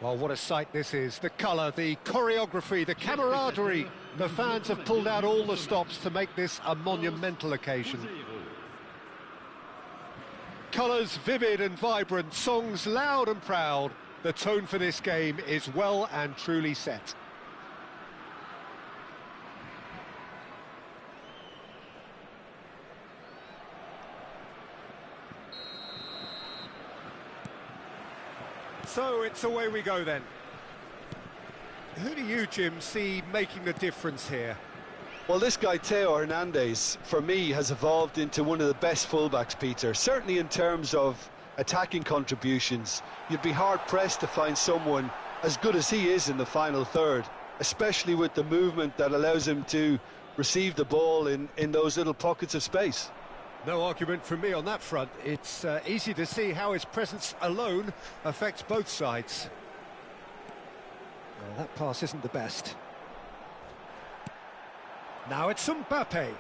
Well, what a sight this is. The colour, the choreography, the camaraderie. The fans have pulled out all the stops to make this a monumental occasion. Colours vivid and vibrant, songs loud and proud. The tone for this game is well and truly set. So it's away we go then. Who do you, Jim, see making the difference here? Well, this guy, Teo Hernandez, for me, has evolved into one of the best fullbacks, Peter. Certainly in terms of attacking contributions. You'd be hard-pressed to find someone as good as he is in the final third, especially with the movement that allows him to receive the ball in those little pockets of space. No argument from me on that front. It's easy to see how his presence alone affects both sides. Well, that pass isn't the best. Now it's Mbappe.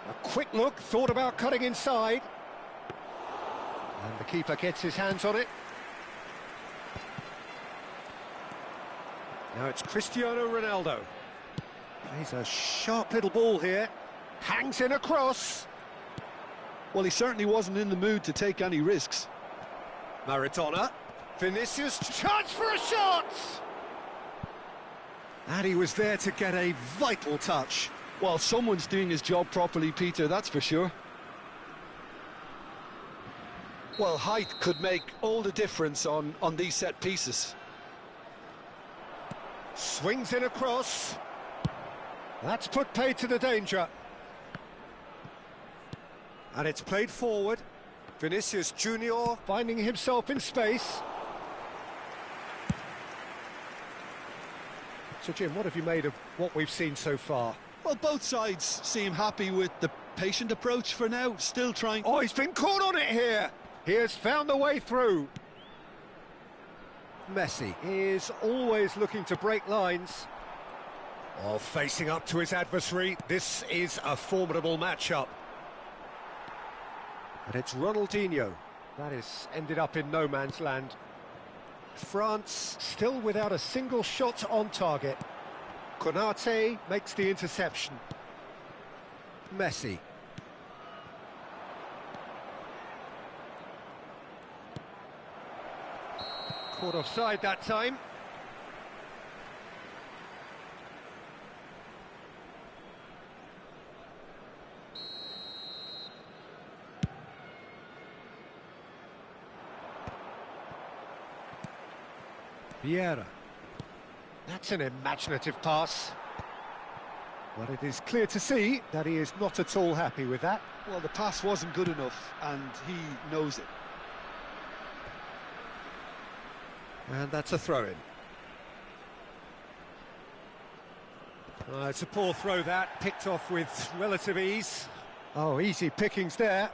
A quick look, thought about cutting inside. And the keeper gets his hands on it. Now it's Cristiano Ronaldo. Plays a sharp little ball here. Hangs in a cross. Well, he certainly wasn't in the mood to take any risks. Maradona. Vinicius, chance for a shot! And he was there to get a vital touch. Well, someone's doing his job properly, Peter, that's for sure. Well, height could make all the difference on these set pieces. Swings in a cross. That's put paid to the danger. And it's played forward. Vinicius Junior finding himself in space. So, Jim, what have you made of what we've seen so far? Well, both sides seem happy with the patient approach for now, still trying... Oh, he's been caught on it here! He has found the way through. Messi is always looking to break lines. Oh, facing up to his adversary, this is a formidable matchup. And it's Ronaldinho. That has ended up in no man's land. France still without a single shot on target. Konate makes the interception. Messi. Caught offside that time. Vieira. That's an imaginative pass. But it is clear to see that he is not at all happy with that. Well, the pass wasn't good enough, and he knows it. And that's a throw-in. It's a poor throw that, picked off with relative ease. Oh, easy pickings there.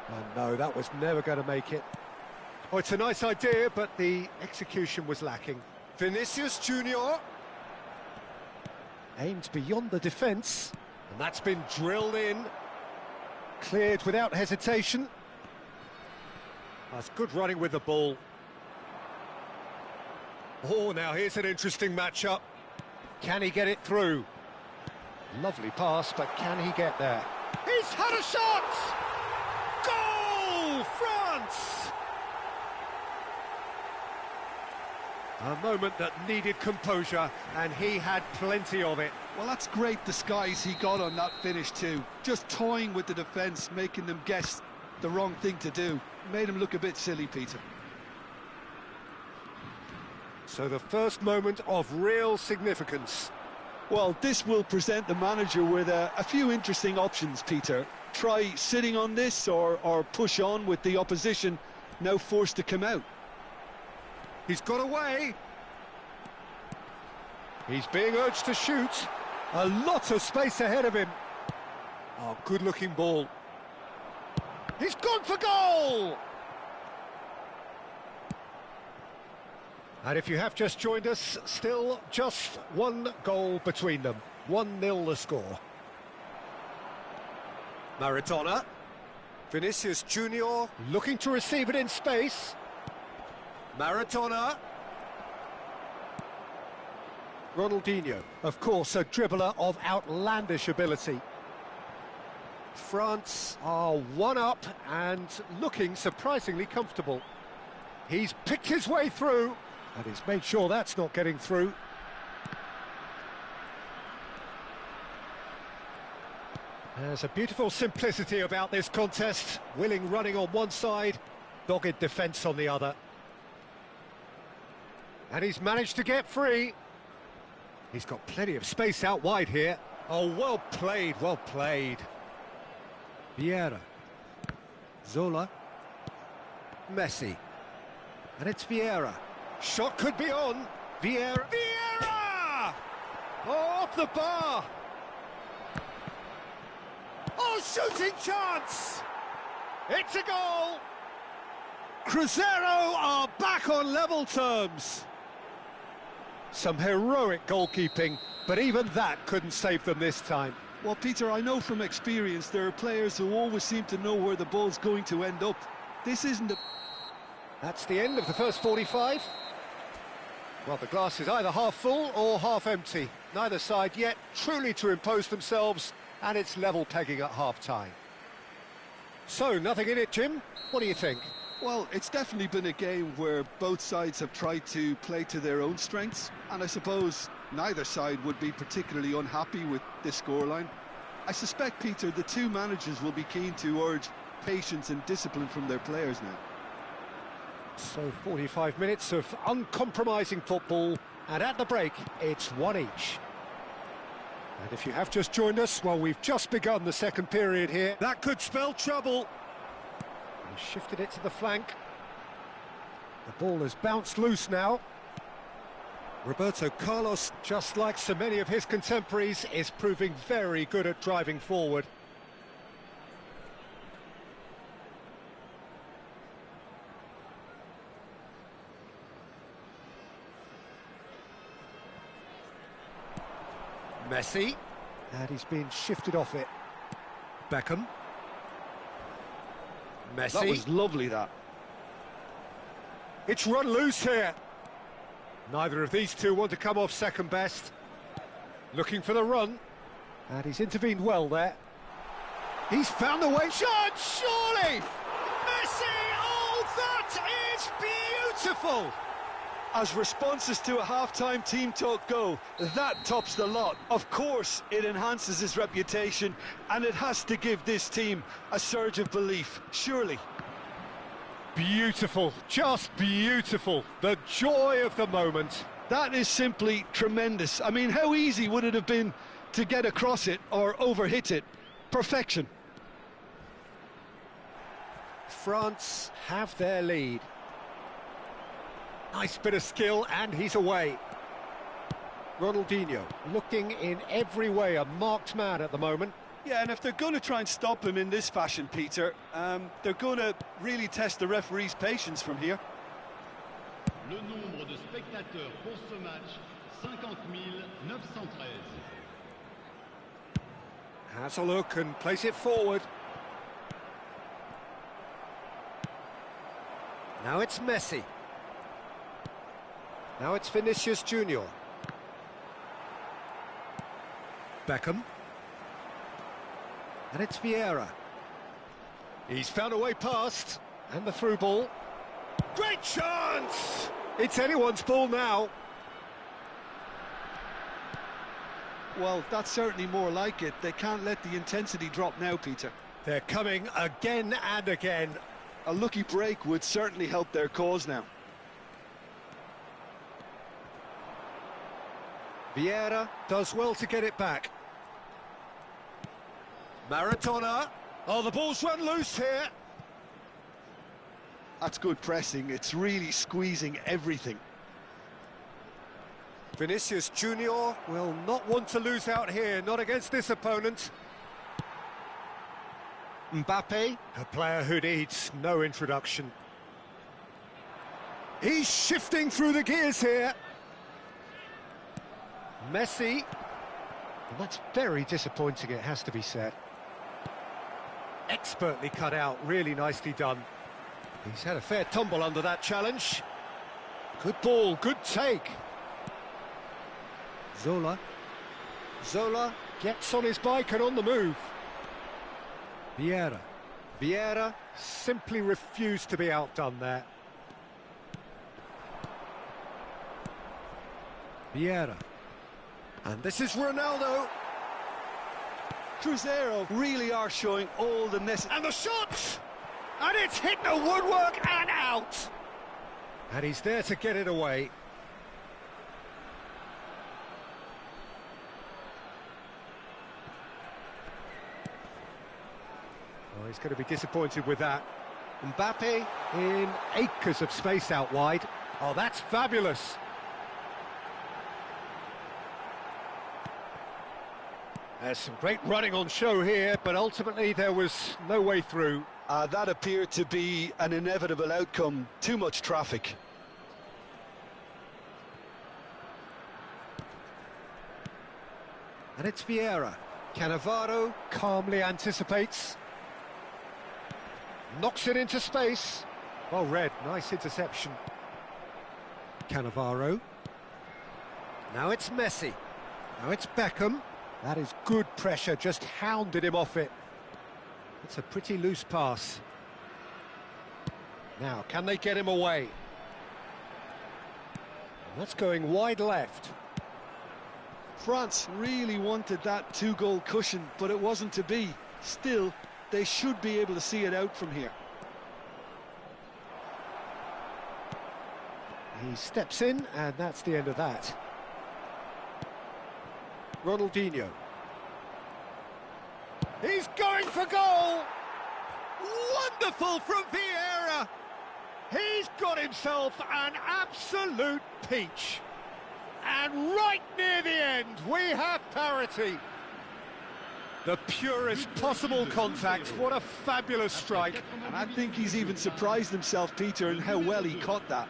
Oh no, that was never going to make it. Oh, it's a nice idea, but the execution was lacking. Vinicius Junior aimed beyond the defence, and that's been drilled in. Cleared without hesitation. That's good running with the ball. Oh, now here's an interesting matchup. Can he get it through? Lovely pass, but can he get there? He's had a shot! Goal! France! A moment that needed composure, and he had plenty of it. Well, that's great disguise he got on that finish too. Just toying with the defence, making them guess the wrong thing to do. Made him look a bit silly, Peter. So the first moment of real significance. Well, this will present the manager with a few interesting options, Peter. Try sitting on this or push on with the opposition now forced to come out. He's got away. He's being urged to shoot. A lot of space ahead of him. Oh, good-looking ball. He's gone for goal! And if you have just joined us, still just one goal between them. 1-0 the score. Maradona. Vinicius Junior looking to receive it in space. Maradona. Ronaldinho, of course, a dribbler of outlandish ability. France are one up and looking surprisingly comfortable. He's picked his way through, and he's made sure that's not getting through. There's a beautiful simplicity about this contest. Willing running on one side, dogged defence on the other. And he's managed to get free. He's got plenty of space out wide here. Oh, well played, well played. Vieira. Zola. Messi. And it's Vieira. Shot could be on. Vieira. Vieira! Oh, off the bar. Oh, shooting chance! It's a goal! Cruzeiro are back on level terms. Some heroic goalkeeping, but even that couldn't save them this time. Well, Peter, I know from experience there are players who always seem to know where the ball's going to end up. This isn't a... That's the end of the first 45. Well, the glass is either half full or half empty. Neither side yet truly to impose themselves, and it's level pegging at half-time. So, nothing in it, Jim. What do you think? Well, it's definitely been a game where both sides have tried to play to their own strengths, and I suppose neither side would be particularly unhappy with this scoreline. I suspect, Peter, the two managers will be keen to urge patience and discipline from their players now. So 45 minutes of uncompromising football, and at the break, it's one each. And if you have just joined us, well, we've just begun the second period here. That could spell trouble. He shifted it to the flank. The ball has bounced loose now. Roberto Carlos, just like so many of his contemporaries, is proving very good at driving forward. Messi, and he's been shifted off it. Beckham. Messi. That was lovely, that. It's run loose here. Neither of these two want to come off second best. Looking for the run. And he's intervened well there. He's found the way. Shot, surely! Messi! Oh, that is beautiful! As responses to a half-time team talk go, that tops the lot. Of course, it enhances his reputation, and it has to give this team a surge of belief, surely. Beautiful, just beautiful. The joy of the moment. That is simply tremendous. I mean, how easy would it have been to get across it or overhit it? Perfection. France have their lead. Nice bit of skill, and he's away. Ronaldinho looking in every way a marked man at the moment. Yeah, and if they're going to try and stop him in this fashion, Peter, they're going to really test the referee's patience from here. Le nombre de spectateurs pour ce match, 50,913. Has a look and plays it forward. Now it's Messi. Now it's Vinicius Junior. Beckham. And it's Vieira. He's found a way past. And the through ball. Great chance! It's anyone's ball now. Well, that's certainly more like it. They can't let the intensity drop now, Peter. They're coming again and again. A lucky break would certainly help their cause now. Vieira does well to get it back. Maradona. Oh, the ball's run loose here. That's good pressing. It's really squeezing everything. Vinicius Junior will not want to lose out here, not against this opponent. Mbappe, a player who needs no introduction. He's shifting through the gears here. Messi. And that's very disappointing, it has to be said. Expertly cut out, really nicely done. He's had a fair tumble under that challenge. Good ball, good take. Zola. Zola gets on his bike and on the move. Vieira. Vieira simply refused to be outdone there. Vieira. And this is Ronaldo. Cruzeiro really are showing all the necessary... And the shot! And it's hit the woodwork and out! And he's there to get it away. Oh, he's going to be disappointed with that. Mbappe in acres of space out wide. Oh, that's fabulous! There's some great running on show here, but ultimately there was no way through. That appeared to be an inevitable outcome. Too much traffic. And it's Vieira. Cannavaro calmly anticipates. Knocks it into space. Well read, nice interception. Cannavaro. Now it's Messi. Now it's Beckham. That is good pressure, just hounded him off it. It's a pretty loose pass. Now, can they get him away? And that's going wide left. France really wanted that two-goal cushion, but it wasn't to be. Still, they should be able to see it out from here. He steps in, and that's the end of that. Ronaldinho. He's going for goal! Wonderful from Vieira! He's got himself an absolute peach. And right near the end, we have parity. The purest possible contact. What a fabulous strike. And I think he's even surprised himself, Peter, in how well he caught that.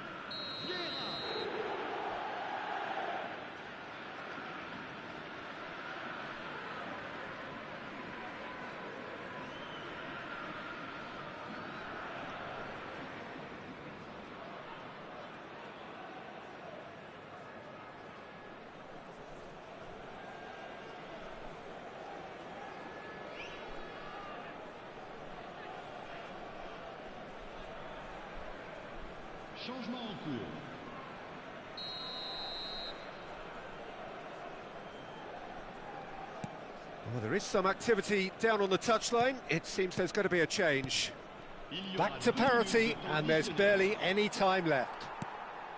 Changement en cours. Well, there is some activity down on the touchline. It seems there's going to be a change. Back to parity, and there's barely any time left.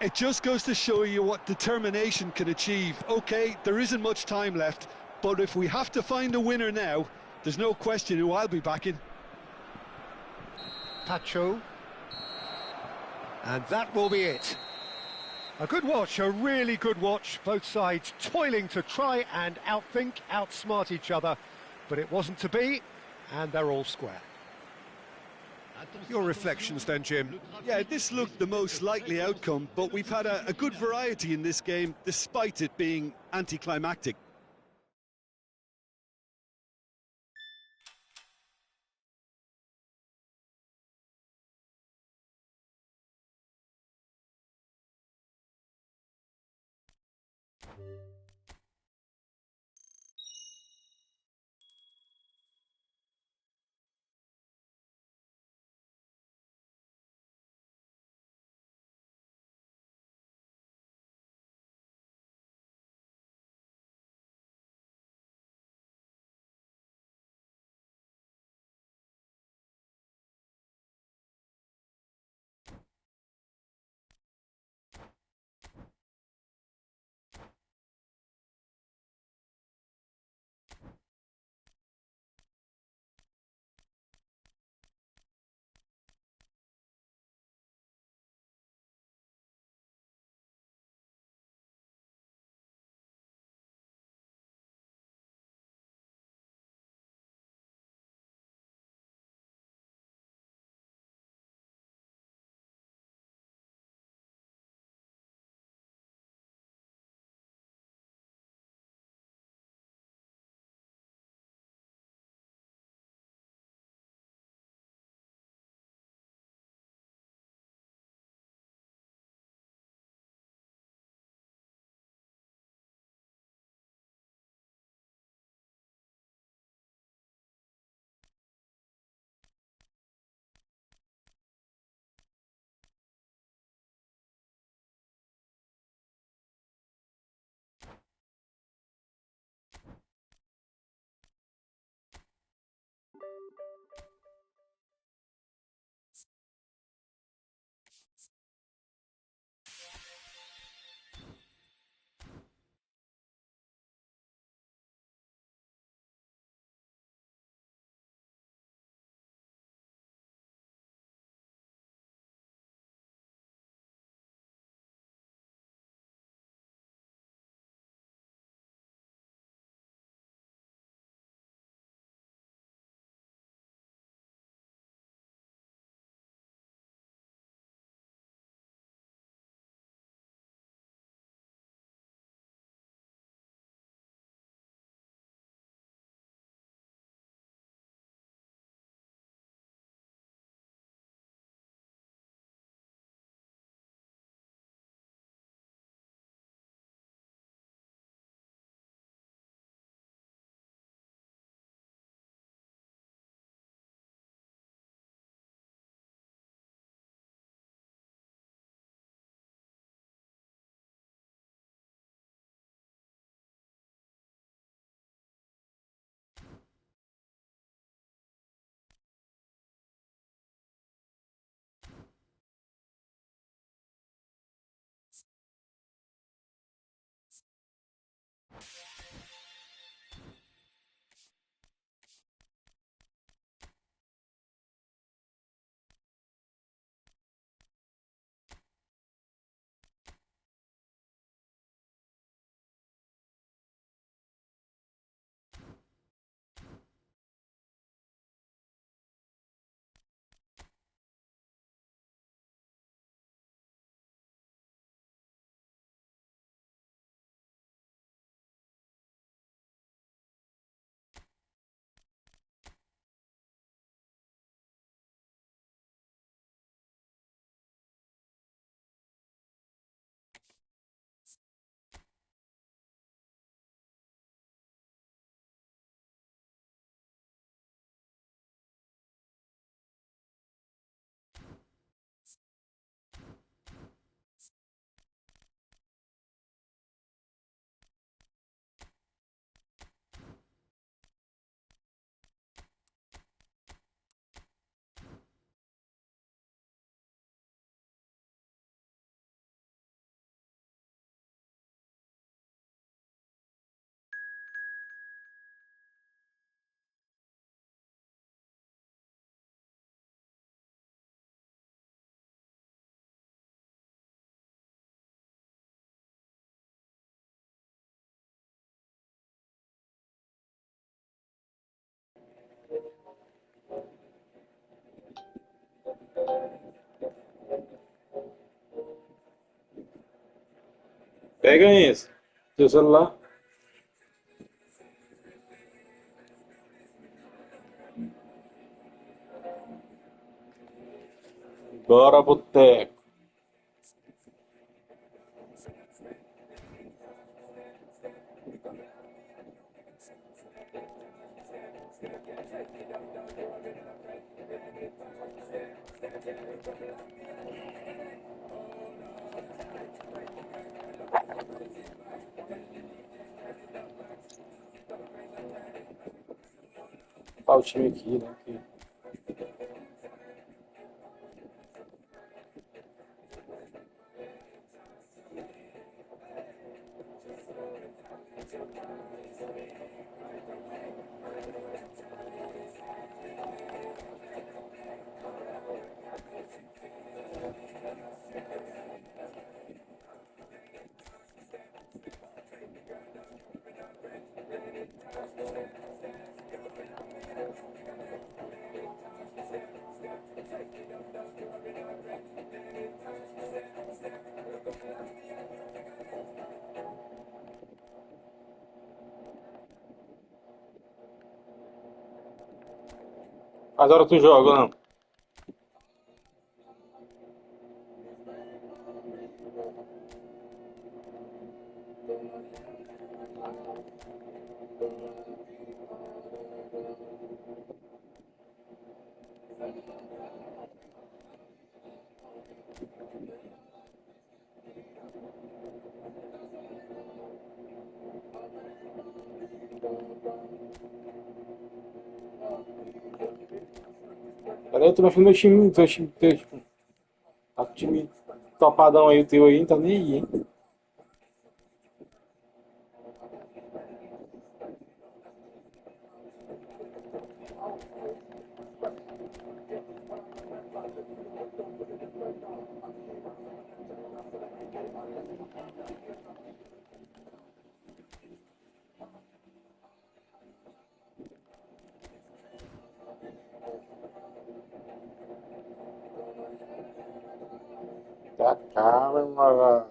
It just goes to show you what determination can achieve. OK, there isn't much time left, but if we have to find a winner now, there's no question who I'll be backing. Pacho. And that will be it. A good watch, a really good watch. Both sides toiling to try and outthink, outsmart each other. But it wasn't to be, and they're all square. Your reflections then, Jim? Yeah, this looked the most likely outcome, but we've had a good variety in this game, despite it being anticlimactic. Pega esse. Seu celular. Bora, boteco. Tá o time aqui, né? Aqui. Agora tu joga, não? Peraí, eu tô mexendo no meu time, teu, tipo, tá com o time topadão aí, o teu aí, não tá nem aí, hein? Tá calma,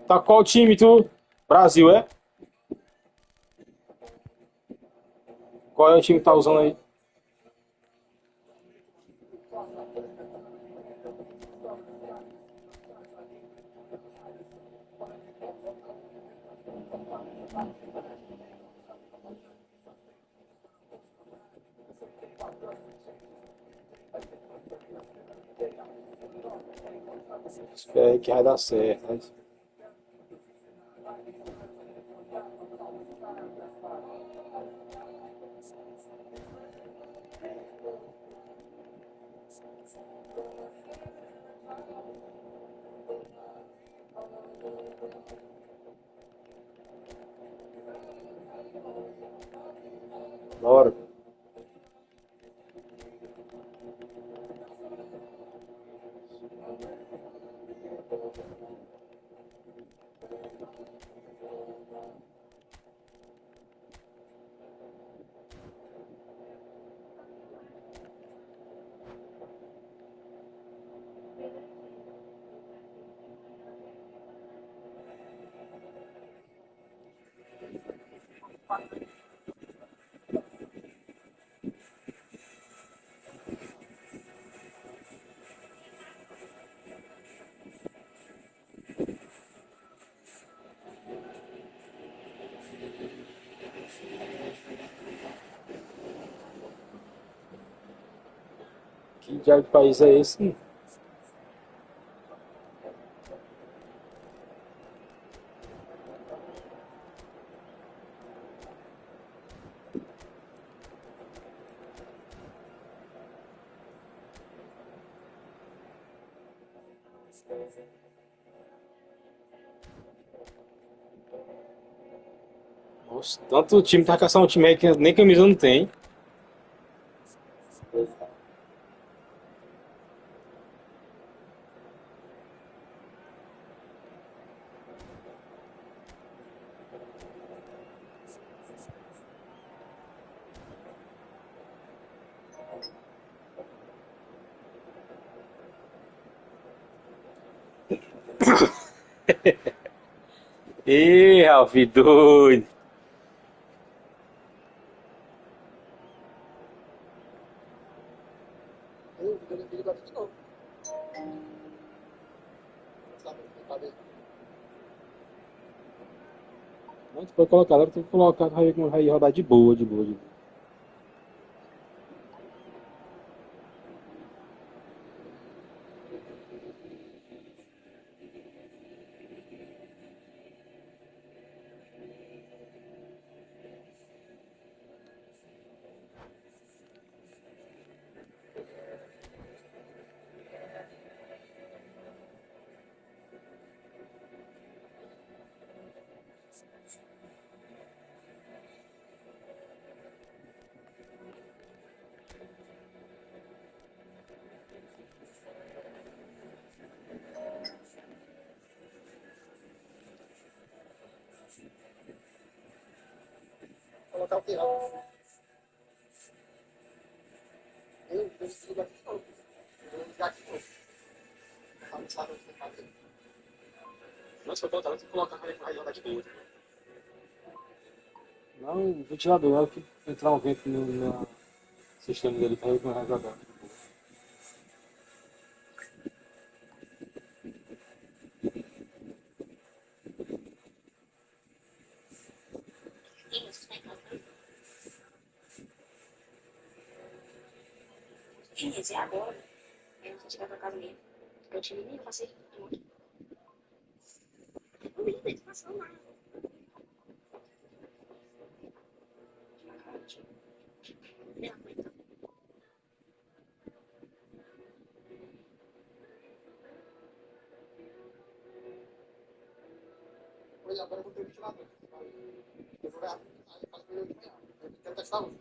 tá qual time tu? Brasil, é? Qual é o time que tá usando aí? Espera aí que vai dar certo, né? Bora. Que diabo de país é esse? Nossa, tanto time tá caçando um time aí que nem camisa não tem. Ih, Ralf, doido. Não, tu pode colocar, agora tem que colocar, vai rodar de boa, de boa, de boa. Colocar o que? Eu preciso daqui não. Eu vou ligar aqui não. Não, se for colocar, tem que colocar, vai rodar de boa. Não, o ventilador, é o que entrar um vento no sistema dele, vai jogar. Esse é agora. Eu não sei chegar pra casa mesmo. Eu tive nem passei muito. Eu nem vejo passando nada. Nem aguenta. Pois agora eu vou ter ventilador. Eu vou ver as coisas de manhã. Eu quero testar hoje.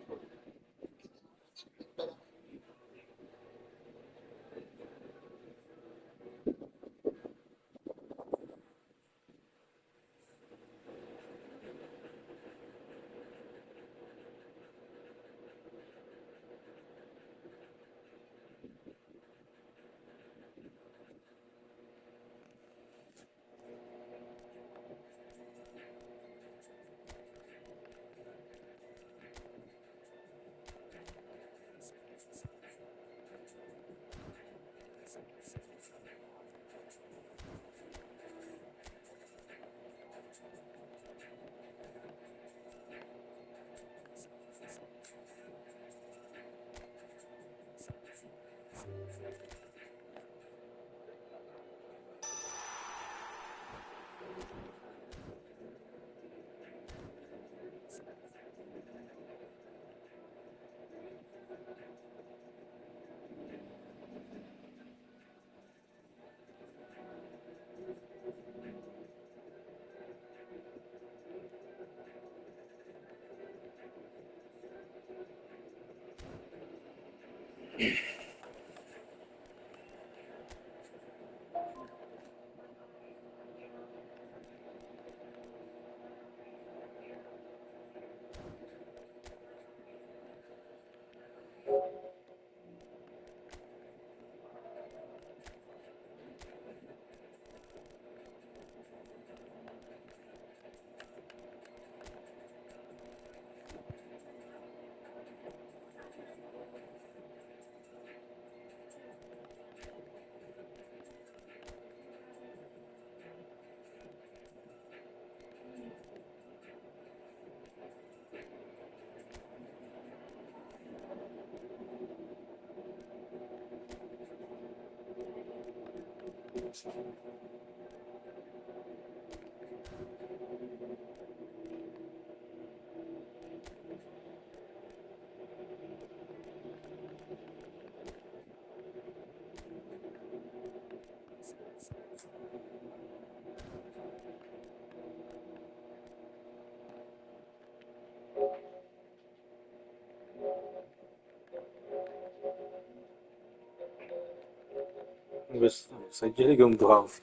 Vamos ver se sai desligando do Ralf.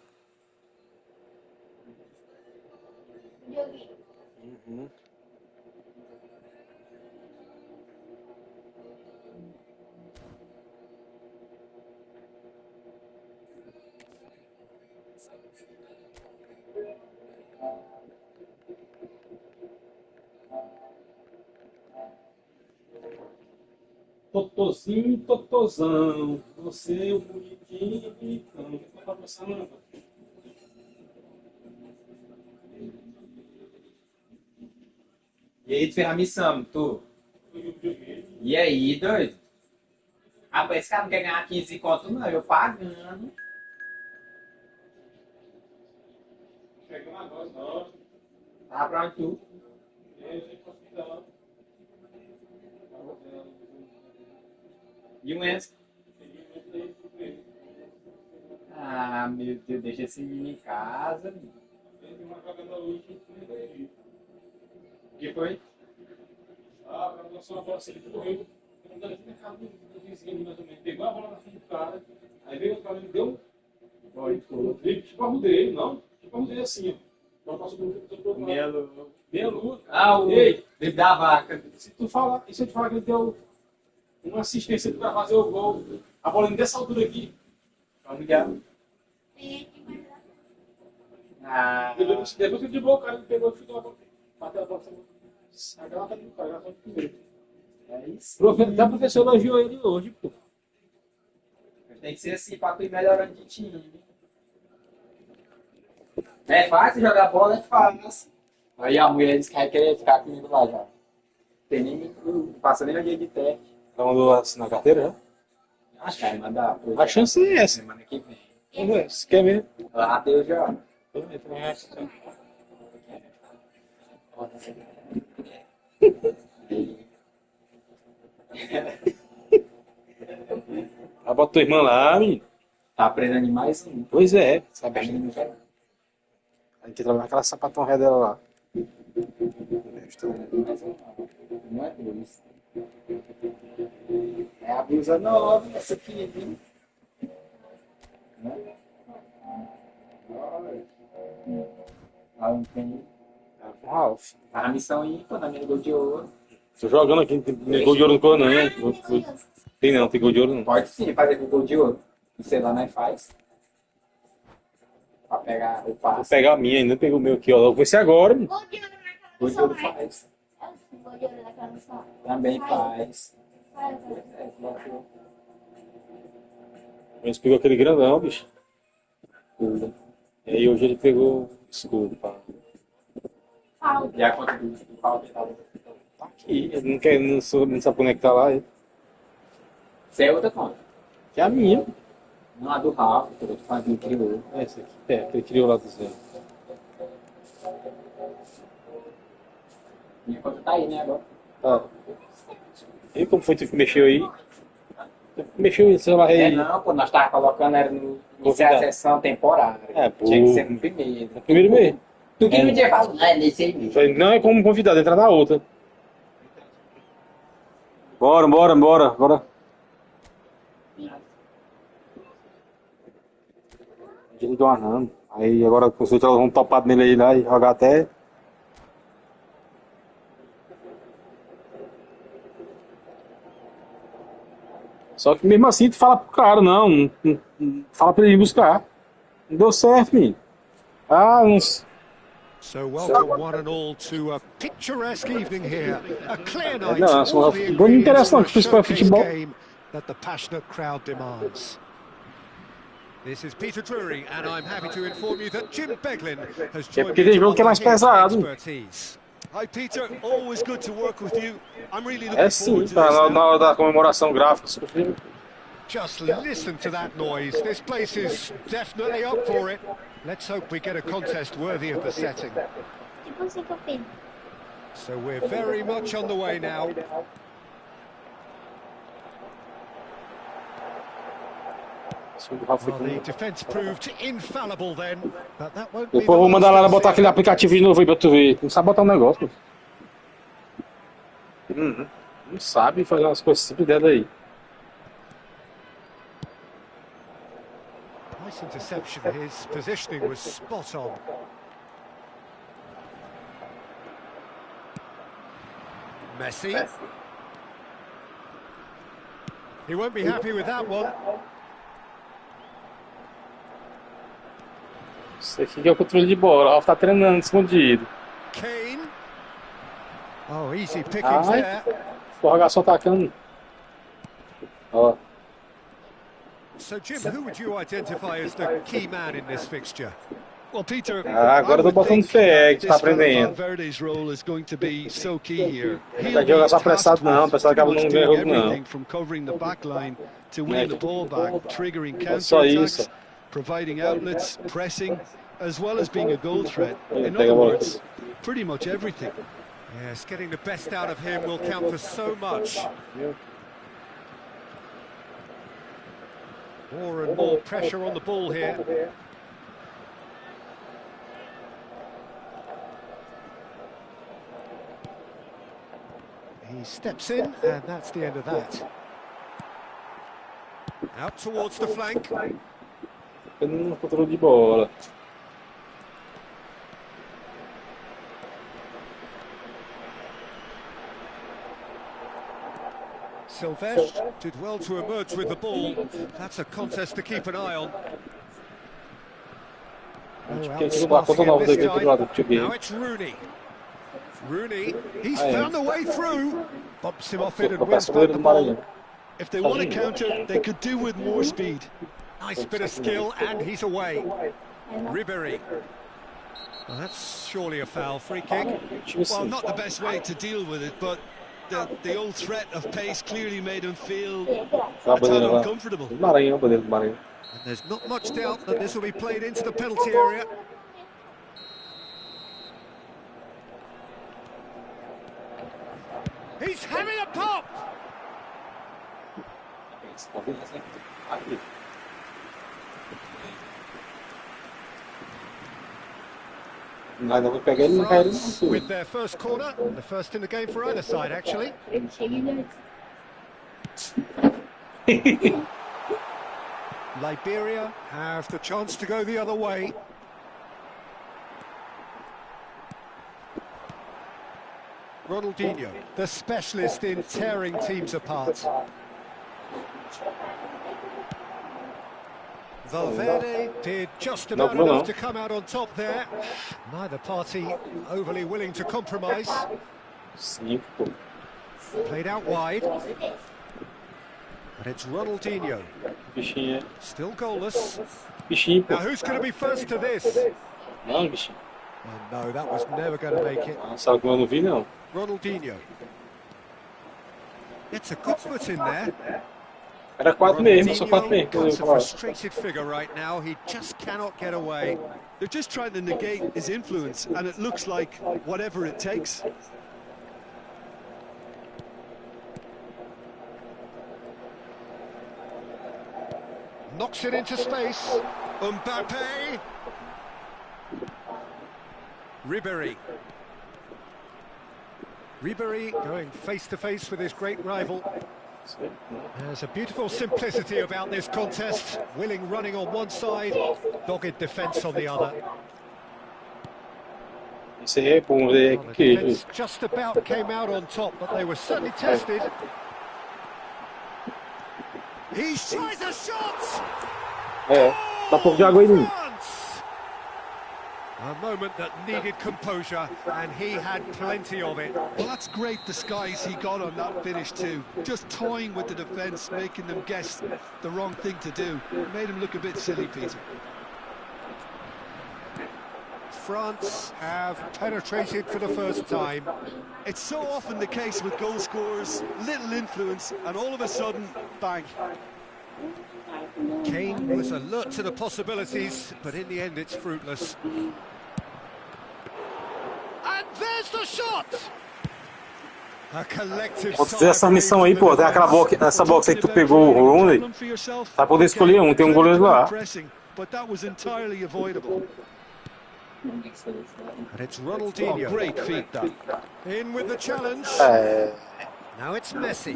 Uhum. Totôzinho, Totôzão. Você é o bonitinho, bonitão. Não tá passando nada. E aí, tu fez a missão, tu? E aí, doido? Rapaz, esse cara não quer ganhar 15 conto, não. Eu pagando. Chegando agora, não. Tá pra onde tu? E o Enzo? Ah, meu Deus, deixa esse menino em casa. O que foi? Ah, a nossa bola assim, ele correu. Eu não dei na casa do vizinho, mais ou menos. Pegou a bola na frente do cara. Aí veio o cara, ele deu um drible, tipo, arrudei ele, não. Tipo, arrudei assim, ó. Meia lua. Ah, o Ei, drible da vaca. se tu falar, e se eu te falar que ele deu uma assistência para fazer o gol, a bola dessa altura aqui. Vamos ligar. Ah, Depois que ele driblou o cara, ele pegou e ficou a bola. Bateu a bola. Aquela tá do cara, ela foi primeiro. é isso. Até o professor elogiou ele hoje, pô. Tem que ser assim pra tu ir melhorando de time. É fácil jogar bola, é fácil. Aí a mulher disse que vai querer ficar comigo lá já. Tem nem, não passa nem o dia de teste. Ela mandou assinar a carteira, já? Acho que vai mandar. A chance é essa. Semana que vem. Vamos ver, se quer mesmo. Lá deu já. Ela bota tua irmã lá, menino. Tá aprendendo mais um. Pois é, sabe? A menina não quer. A gente trabalha aquela sapatão ré dela lá. Mais um. Não é dois. É a blusa nova, essa aqui, viu? Né? Olha. Lá não tem. Ralph. Tá na missão ímpar, na minha gol de ouro. Tô jogando aqui, não tem gol de ouro no cor, não. Tem não, tem gol de ouro não. Pode sim fazer com gol de ouro. Não sei lá, nós faz. Pra pegar o Vou passe. pegar a minha, ainda pegou o meu aqui, ó. Vai ser agora, menino. Gol de ouro naquela Gol de missão, ouro né? faz. Gol de ouro naquela missão. Também faz. Faz. Mas pegou aquele grandão, bicho. E aí hoje ele pegou desculpa. Falta. E a conta do pau tá Tá aqui, ele não quer, não sabe conectar lá. Ele. Isso é outra conta. Que é a minha. Não a do Rafa, que eu tô fazendo criou. Essa aqui, que ele criou lá do zero. Minha conta tá aí, né, agora? Tá. E como foi tu que mexeu aí? Tu mexeu no celular aí? É não, pô, nós tava colocando, era no iniciar a sessão temporária. É, pô. Tinha que ser no primeiro. No primeiro mês. Tu que no dia fala, não, é nesse aí mesmo. Falei, não é como convidado, entra na outra. Bora. Desligou o Arnando. Aí agora com os outros vão topar nele aí lá e jogar até. Só que mesmo assim tu fala pro cara, não fala pra ele ir buscar. Não deu certo, menino. Ah, não. So welcome one and all to a picturesque evening here. A clear night. Não, all the não me interessa não, ingredients que isso for a foi showcase futebol. game that the passionate crowd demands. This is Peter Drury, and I'm happy to inform you that Jim Beglin has joined porque tem me to jogo que é mais offer his pesado. expertise. Hi Peter, always good to work with you. I'm really looking É sim, forward to tá this na now. hora da comemoração gráfica. Just listen to that noise. This place is definitely up for it. Let's hope we get a contest worthy of the setting. Tipo assim que eu fiz. So we're very much on the way now. Well, the defence proved infallible then, but that won't be Depois eu vou mandar ela botar aquele aplicativo de novo aí pra tu ver. Não sabe botar um negócio. Não sabe fazer umas coisas simples dela aí. Nice interception. His positioning was spot on. Messi. He won't be happy with that one. Isso aqui que é o controle de bola. O Ralf tá treinando escondido. Kane. Oh, easy pickings Ai, there. o jogar só atacando. Ó. So, Jim, who would you identify as the key man in this fixture? Well, Peter, Agora eu tô botando fé que tá aprendendo. Valverde's role is going to be so key here. Não vai jogar só apressado não, o pessoal acaba não ganhando jogo não. Everything from covering the back line to winning the ball back, triggering Só isso. counter-attacks, providing outlets, pressing, as well as being a goal threat. In other words, pretty much everything. Yes, getting the best out of him will count for so much. More and more pressure on the ball here. He steps in, and that's the end of that. Out towards the flank. No controle de bola. Silvestre did well to emerge with the ball. That's a contest to keep an eye on. Now it's Rooney. Rooney, he's found a way through. Bumps him off it and wins back the ball. If they want to counter, they could do with more speed. Nice bit of skill, and he's away. Ribéry. Well, that's surely a foul. Free kick. Well, not the best way to deal with it, but the old threat of pace clearly made him feel a tad uncomfortable. And there's not much doubt that this will be played into the penalty area. He's having a pop! France with their first corner, the first in the game for either side, actually. Liberia have the chance to go the other way. Ronaldinho, the specialist in tearing teams apart. Valverde did just about enough to come out on top there. Neither party overly willing to compromise. Played out wide. But it's Ronaldinho. Still goalless. Now who's going to be first to this? Oh, no, that was never going to make it. Ronaldinho. It's a good foot in there. Era 4 mesmo, só 4 mesmo. It's a frustrated figure right now. He just cannot get away. They're just trying to negate his influence, and it looks like whatever it takes. Knocks it into space. Mbappe. Ribéry. Ribéry going face-to-face with his great rival. There's a beautiful simplicity about this contest. Willing running on one side, dogged defence on the other. The defence just about came out on top, but they were certainly tested. He tries a shot! Tá pouco de água aí, Ninho. A moment that needed composure, and he had plenty of it. Well, that's great disguise he got on that finish too. Just toying with the defence, making them guess the wrong thing to do. It made him look a bit silly, Peter. France have penetrated for the first time. It's so often the case with goal scorers, little influence, and all of a sudden, bang. Kane was alert to the possibilities, but in the end it's fruitless. And there's the shot! A collective Vou dizer essa missão aí, pô, tem aquela box, essa box aí que tu pegou o Rooney, vai poder escolher um, tem um goleiro lá. But that was entirely avoidable. And it's Ronaldinho. Great feat, that. In with the challenge. Now it's Messi.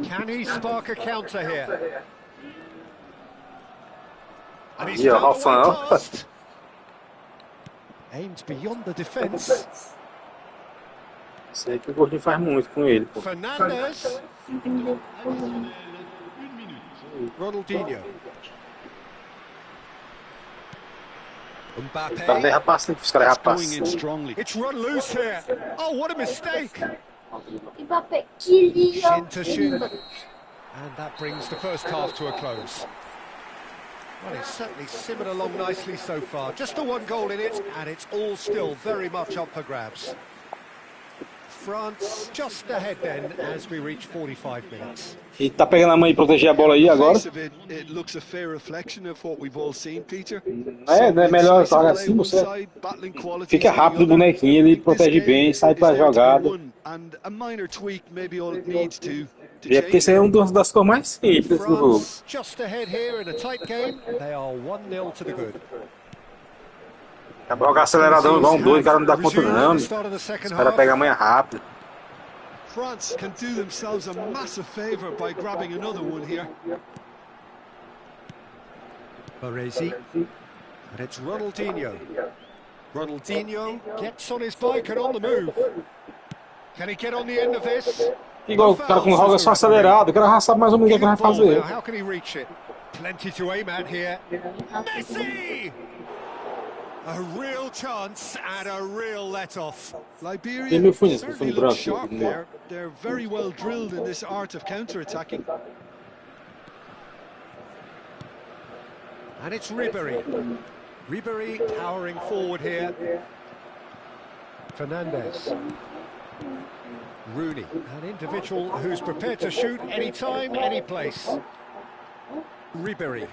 Can he spark a counter here? And he's found the way past. Aimed beyond the defence. Sei que o Gordinho faz muito com ele, pô. Fernandes. Ronaldinho. Mbappe. Cara, nem rapaz, tem que os caras rapaz. It's run loose here. Oh, what a mistake! Mbappe, Kylian. Shin to shin. And that brings the first half to a close. Well, it's certainly simmered along nicely so far. Just the one goal in it, and it's all still very much up for grabs. France just ahead then as we reach 45 minutes. E tá pegando a mão e proteger a bola aí agora. It looks a fair reflection of what we've all seen, Peter. Não é melhor jogar assim, você fica rápido o bonequinho, ele protege bem, sai pra jogada. É porque esse é um das cores mais simples do jogo. Just ahead here in a tight game. They are 1-0 to the good. É pra jogar aceleradão igual um doido, o cara não dá conta não. Os caras pegam a manha rápido. France can do themselves a massive favour by grabbing another one here. Baresi. And it's Ronaldinho. Ronaldinho gets on his bike and on the move. Can he get on the end of this? Igual o cara com roga só acelerado, o cara já sabe mais ou menos o que ele vai fazer. How can he reach it? Plenty to aim at here. Messi! A real chance and a real let-off. Liberia certainly look sharp there. They're very well drilled in this art of counter-attacking. And it's Ribéry. Ribéry powering forward here. Fernandez. Rooney, an individual who's prepared to shoot any time, any place. Ribéry.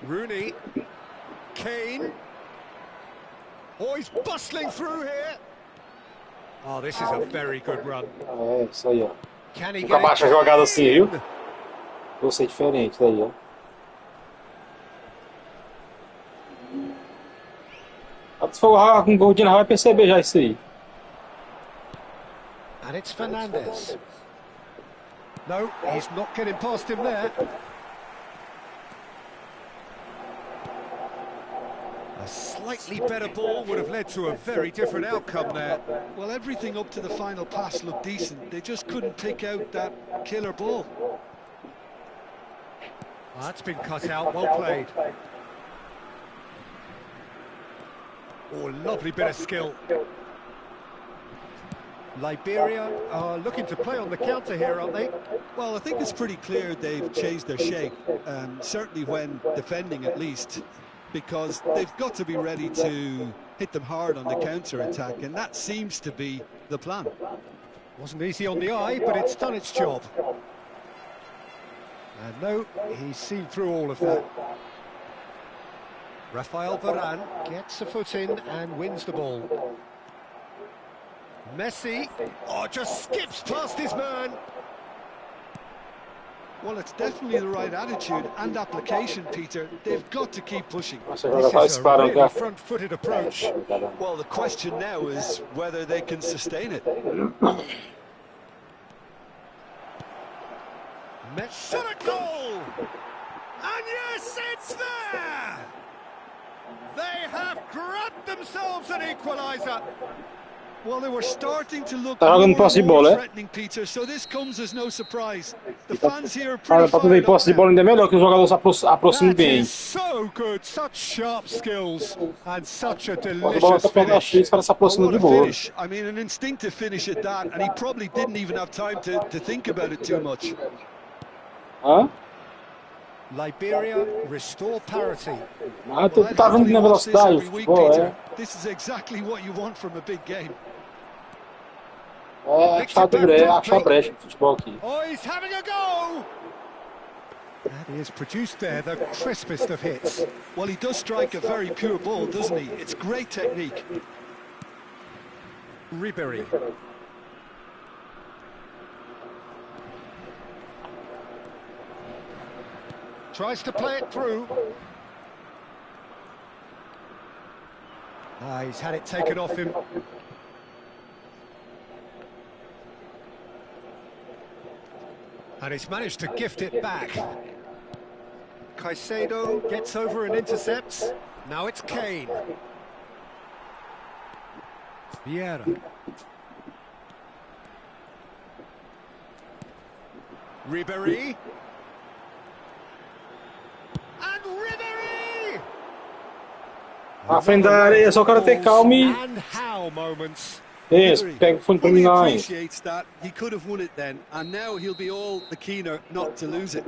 Rooney. Kane. Oh, he's bustling through here. Oh, this is a very good run. É, isso aí, ó. Can he Nunca baixa a jogada assim, viu? Vou ser diferente daí, ó. Se for com o Gordinho, vai perceber já isso aí. And it's Fernandez. No, he's not getting past him there. A slightly better ball would have led to a very different outcome there. Well, everything up to the final pass looked decent. They just couldn't pick out that killer ball. Well, that's been cut out, well played. Oh, lovely bit of skill. Liberia are looking to play on the counter here, aren't they? Well, I think it's pretty clear they've changed their shape, certainly when defending at least, because they've got to be ready to hit them hard on the counter-attack, and that seems to be the plan. Wasn't easy on the eye, but it's done its job. And no, he's seen through all of that. Rafael Varane gets a foot in and wins the ball. Messi, just skips past his man. Well, it's definitely the right attitude and application, Peter. They've got to keep pushing. This is a really front-footed approach. Well, the question now is whether they can sustain it. Messi shot a goal! And yes, it's there! They have grabbed themselves an equaliser. Well, they were starting to look more threatening, Peter, so this comes as no surprise. The fans here are pretty fired up. Posse de bola ainda é melhor que os jogadores aproximem bem. So good, such sharp skills and such a delicious finish. I mean, an instinctive finish at that, and he probably didn't even have time to think about it too much. Huh? Liberia restore parity. Tá vendo na velocidade, futebol, é. This is exactly what you want from a big game. Achar brecha no futebol aqui. Oh, he's having a go! And he has produced there the crispest of hits. Well, he does strike a very pure ball, doesn't he? It's great technique. Ribéry. Tries to play it through. He's had it taken off him. And he's managed to gift it back. Caicedo gets over and intercepts. Now it's Kane. Vieira. Ribéry. And Ribéry! À frente da areia, só o cara ter calma e... And how moments. Esse, pega o fone pra mim Fully lá, hein? appreciates that. He could have won it then, and now he'll be all the keener not to lose it.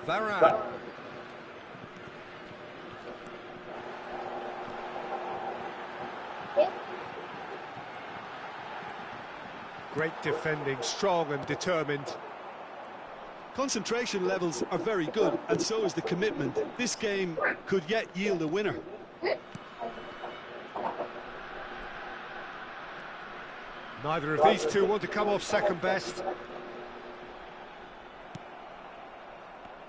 Varane. Great defending, strong and determined. Concentration levels are very good, and so is the commitment. This game could yet yield a winner. Neither of these two want to come off second best.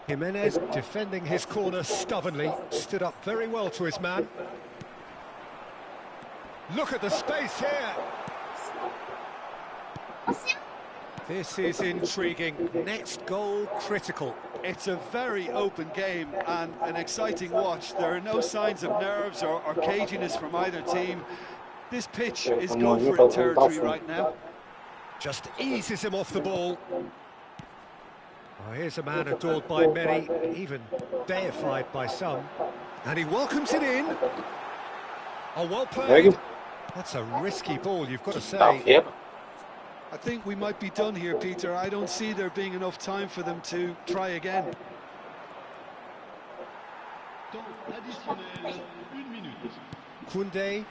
Jimenez defending his corner stubbornly, stood up very well to his man. Look at the space here. This is intriguing. Next goal critical. It's a very open game and an exciting watch. There are no signs of nerves or caginess from either team. This pitch is go for it territory right now. Just eases him off the ball. Oh, here's a man adored by many, even deified by some. And he welcomes it in. Oh, well played. That's a risky ball, you've got to say. I think we might be done here, Peter. I don't see there being enough time for them to try again. Temps additionnel, 1 minute. Koundé.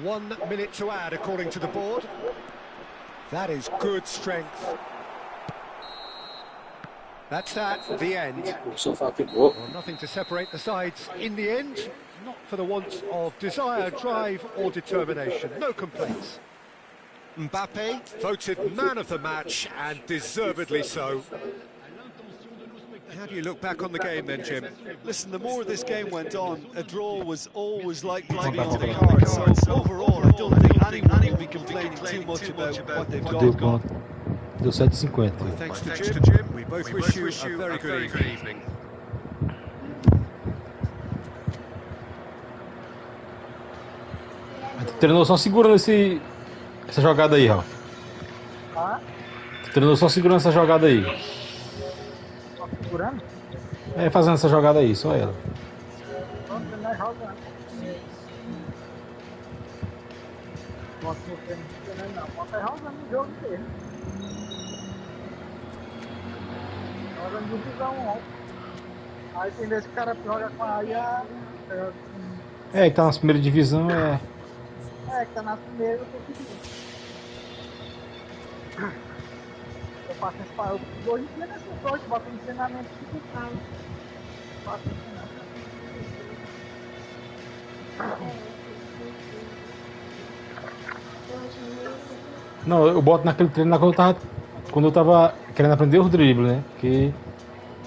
1 minute to add, according to the board. That is good strength. That's that, the end. Well, nothing to separate the sides in the end. Not for the want of desire, drive or determination. No complaints. Mbappe voted man of the match, and deservedly so. How do you look back on the game then, Jim? Listen, the more this game went on, a draw was always likely to be on the cards. So overall, I don't think anyone will be complaining too much about what they've got. Deu 7,50. Thanks to Jim. We both wish you a very good evening. Tu treinou só segurando essa jogada aí, Ralf. Tu treinou só segurando essa jogada aí. Só segurando? É, fazendo essa jogada aí, só ela. Não, treinar jogando. Posso treinar não, posso jogando o jogo inteiro. Jogando divisão ontem. Aí tem vezes que o cara joga com a IA. É, que tá na primeira divisão, que tá na primeira, eu tô pedindo. Eu faço esse parou. Hoje em dia nesse jogo, eu boto no treinamento de carro. Faço Não, eu boto naquele treino lá quando eu tava querendo aprender os dribles, né? Porque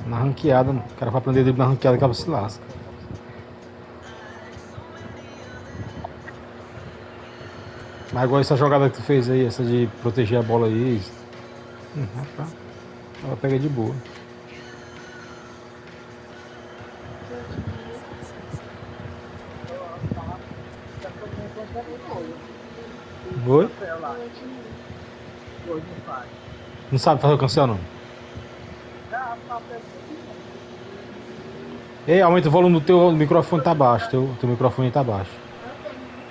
na ranqueada, o cara vai aprender drible na ranqueada, acaba se lasca. Mas agora essa jogada que tu fez aí, essa de proteger a bola aí, rapaz, ela pega de boa. Oi? Não sabe fazer o cancel não? Ei, aumenta o volume do teu microfone, tá baixo, teu microfone tá baixo.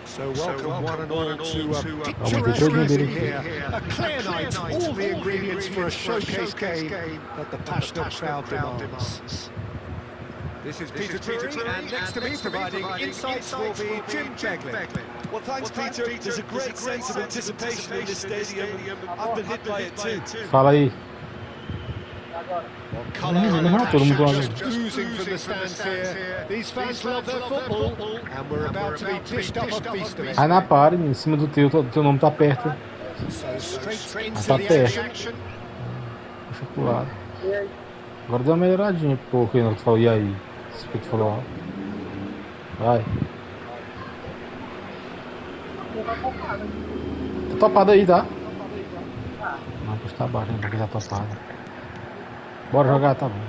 So welcome one and all to a picturesque evening here. A clear night, all the ingredients for a showcase game that the passionate crowd demands. This is Peter Drury, and next to me providing insights will be Jim Beglin. Well, thanks, Peter. There's a great sense of anticipation in this stadium. I've been hit by it too. Fala aí. Todo mundo just oozing from the stands here. These fans love their football, and we're about to be dished up a feast of it. Aí na pare, em cima do teu nome tá perto. Tá perto. Deixa pro lado. Agora deu uma melhoradinha, pô, que tu falou, e aí? Isso que tu falou, ó. Vai. Tá topado aí, tá? Não, pois tá baixo, né? Porque tá topado. Bora jogar, tá bom.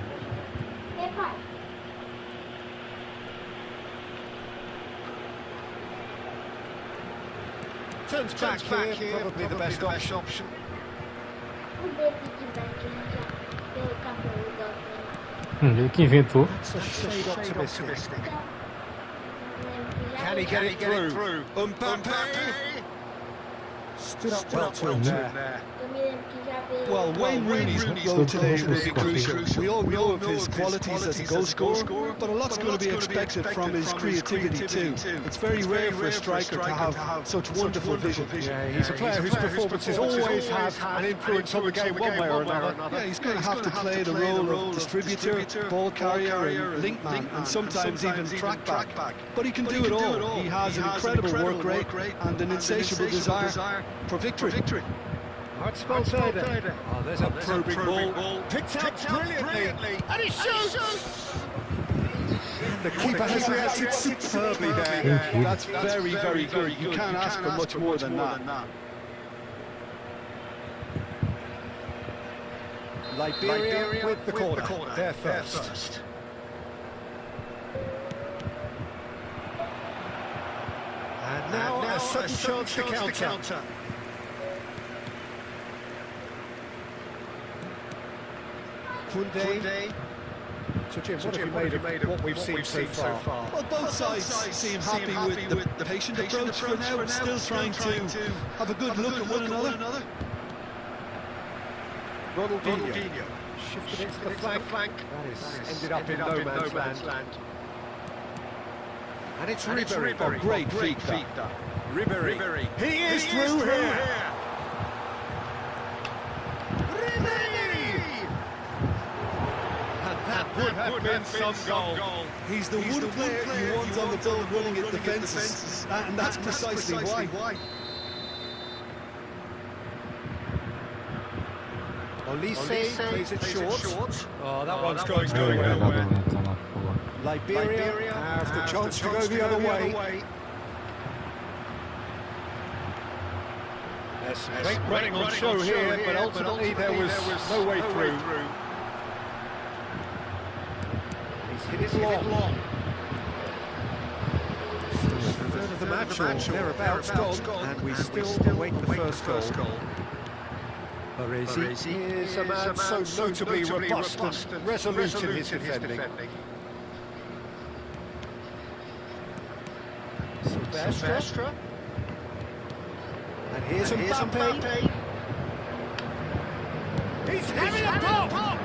Turns back here, probably the best option. Ele que inventou. It's a shade optimistic. Can he get it through? Mbappe! Stood up well to him there. Well, Wayne Rooney's role today will be crucial. We all know of his qualities as a goal scorer, but a lot's going to be expected from his creativity too. It's very rare for a striker to have such wonderful vision. Yeah, he's a player whose performances always have an influence on the game one way or another. Yeah, he's going to have to play the role of distributor, ball carrier and link man, and sometimes even track back. But he can do it all. He has an incredible work rate and an insatiable desire for victory. It's Valverde. Oh, there's a probing ball. Picked out brilliantly. And he shoots! The keeper has reacted superbly there. That's very, very good. You can't ask for much more than that. Liberia with the corner. They're first. And now a sudden chance to counter. Kunde. So Jim, what have you made of what we've seen so far? Well, both sides seem happy with the patient approach for now, still trying to have a good look at one another. Ronaldinho shifted it to the flank. That is ended up in no man's land. And it's Ribery. Oh, great feet, that. Ribery. He is through here. That would have been some goal. He's the one player you want on the ball running at defences, and that's precisely why. Olise plays it short. Oh, that one's going nowhere. Liberia have the chance to go the other way. There's some great running on show here, but ultimately there was no way through. Hit it long. Third of the match, or thereabouts gone, and we still await the first goal. Baresi is a man so notably robust and resolute in his defending. Silvestre. And here's Mbappe. He's having a pop!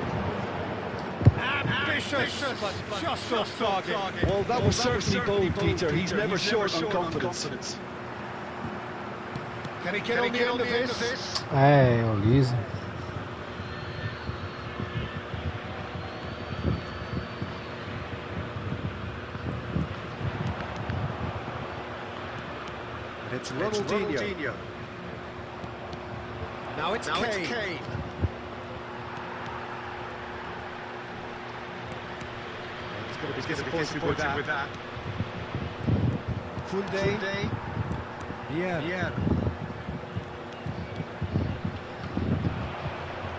Ambitious, but just off target. Well, that was certainly bold, Peter. He's never short on confidence. Can he get on the end of this? Olise. It's Ronaldinho. Now it's Kane. He's going to be disappointed with that. Kunde. Yeah.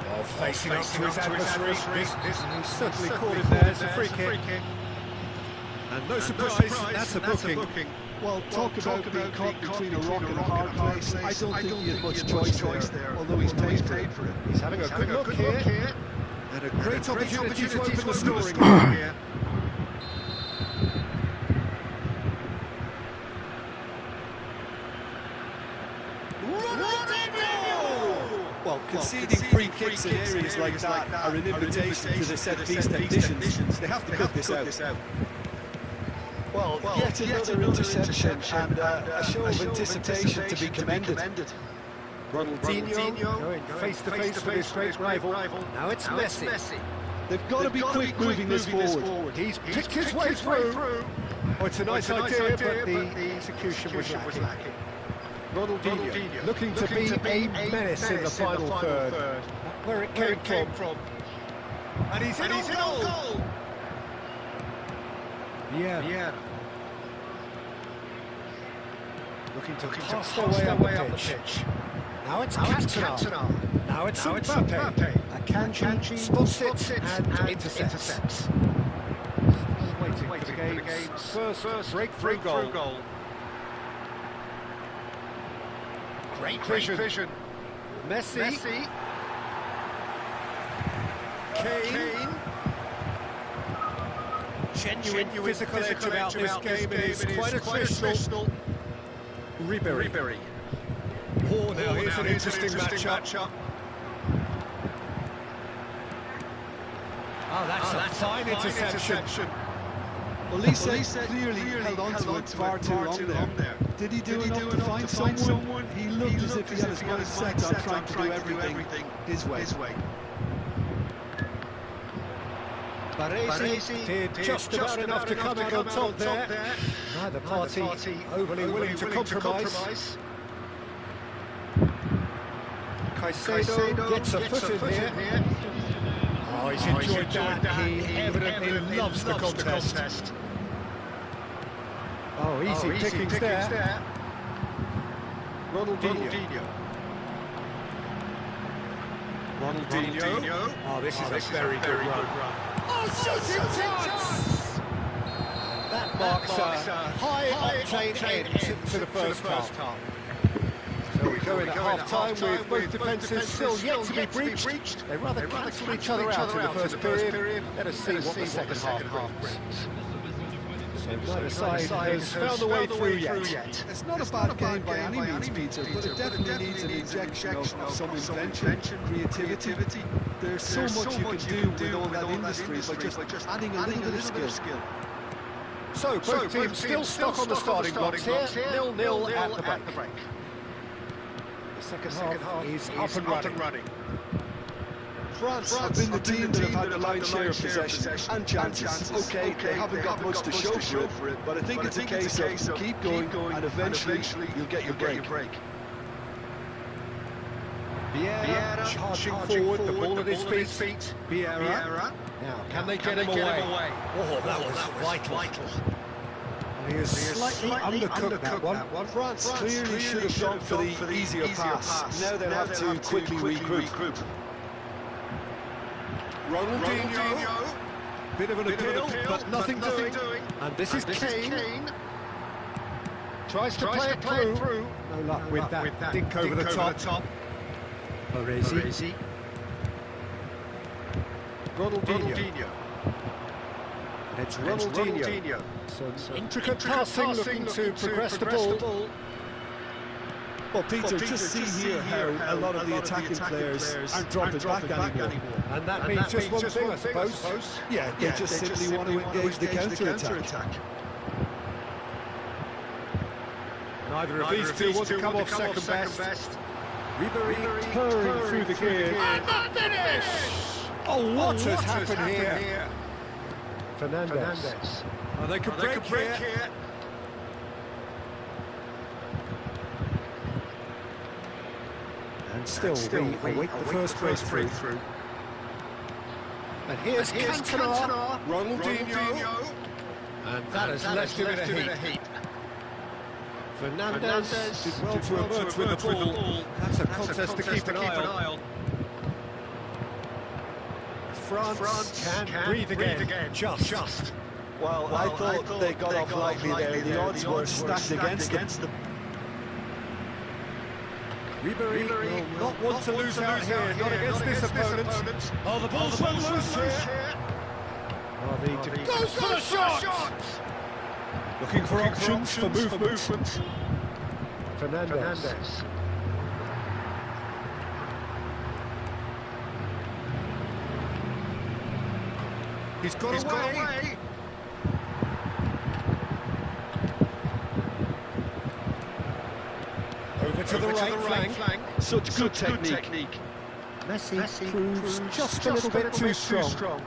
Oh, facing up to his adversary. He's certainly caught him there. It's a free kick. And no surprise, that's a booking. Well, talk about being caught between a rock and a hard place. I don't think he had much choice there, although he's paid for it. He's having a good look here. And a great opportunity to open the scoring here. Well, conceding free kicks in areas like that are an invitation to the set-piece technicians. They have to cut this out. Well, yet another interception and a show of anticipation to be commended. Ronaldinho going face-to-face with his great rival. Now it's Messi. They've got to be quick moving this forward. He's picked his way through. Oh, it's a nice idea, but the execution was lacking. Ronaldinho looking to be a menace in the final third. Where it came from. And he's in on goal. Yeah. Looking to pass their way up the pitch. Now it's Cantona. Now it's Mbappe. Akanji spots it and intercepts. Waiting for the game's first breakthrough goal. Great vision. Messi. Kane. Genuine physical edge about this game. It is quite attritional. Ribery. Oh, now here's an interesting matchup. Oh, that's a fine interception. Well, Lisa clearly held on to it far too long there. Did he do enough to find someone? He looked as if he had his mind set on trying to do everything his way. Baresi did just about enough to come out on top there. Neither party overly willing to compromise. Caicedo gets a foot in here. Oh, he's enjoyed that. He evidently loves the contest. Oh, easy pickings there. Ronaldinho. Oh, this is a very good run. Oh, shooting chance! That marks a high-octane end to the first half. So we go in at half-time with both defences still yet to be breached. They rather cancel each other out in the first period. Let us see what the second half brings. So neither side has found a way through yet. It's not a bad game by any means, Peter, but it definitely needs an injection of some invention, creativity. There's so much you can do with all that industry by just adding a little bit of skill. So both teams still stuck on the starting blocks here, 0-0 at the break. The second half is up and running. France have been the team that have had the lion's share of possession and chances. Okay, they haven't got much to show for it, but I think it's a case of keep going and eventually you'll get your break. Vieira charging forward, the ball at his feet. Vieira. Now, can they get him away? Oh, that was vital. He is slightly undercooked that one. France clearly should have gone for the easier pass. Now they'll have to quickly regroup. Ronaldinho. Bit of an appeal, but nothing doing. And this is Kane. Tries to play it through. No luck with that dink over the top. Baresi. Ronaldinho. It's Ronaldinho. Some intricate passing, looking to progress the ball. Well, Peter, just see here how a lot of the attacking players aren't dropping back anymore. And that means just one thing, I suppose. Yeah, they just simply want to engage the counter-attack. Neither of these two want to come off second best. Ribery purring through the gears. And the finish! Oh, what has happened here? Fernandes. Oh, they could break here. And still we await the first breakthrough. And here's Cantona, Ronaldinho. And that has left him in a heap. Fernandes did well to emerge with the ball. That's a contest to keep an eye on. France can breathe again. Just. Well, I thought they got off lightly there. The odds were stacked against them. Ribery will not want to lose out here, not against this opponent. Oh, the ball's well loose here. Oh, the goes for the shot! Looking for options for movement. Fernandes. He's got away. Over to the right flank. Such good technique. Messi proves just a little bit too strong.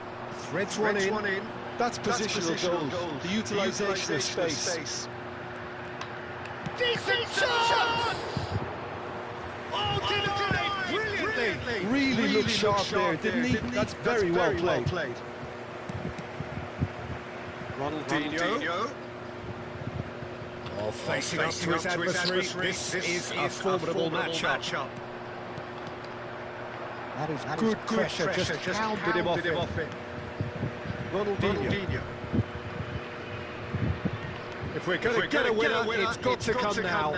Threads one in. That's positional goal. The utilisation of space. Decent chance! Oh, denied! Brilliantly! Really looked sharp there, didn't he? That's very well played. Ronaldinho. Oh, facing up to his adversary. This is a formidable matchup. That is good pressure, just hounded him off it. Ronaldinho. If we're going to get a winner, it's got to come now.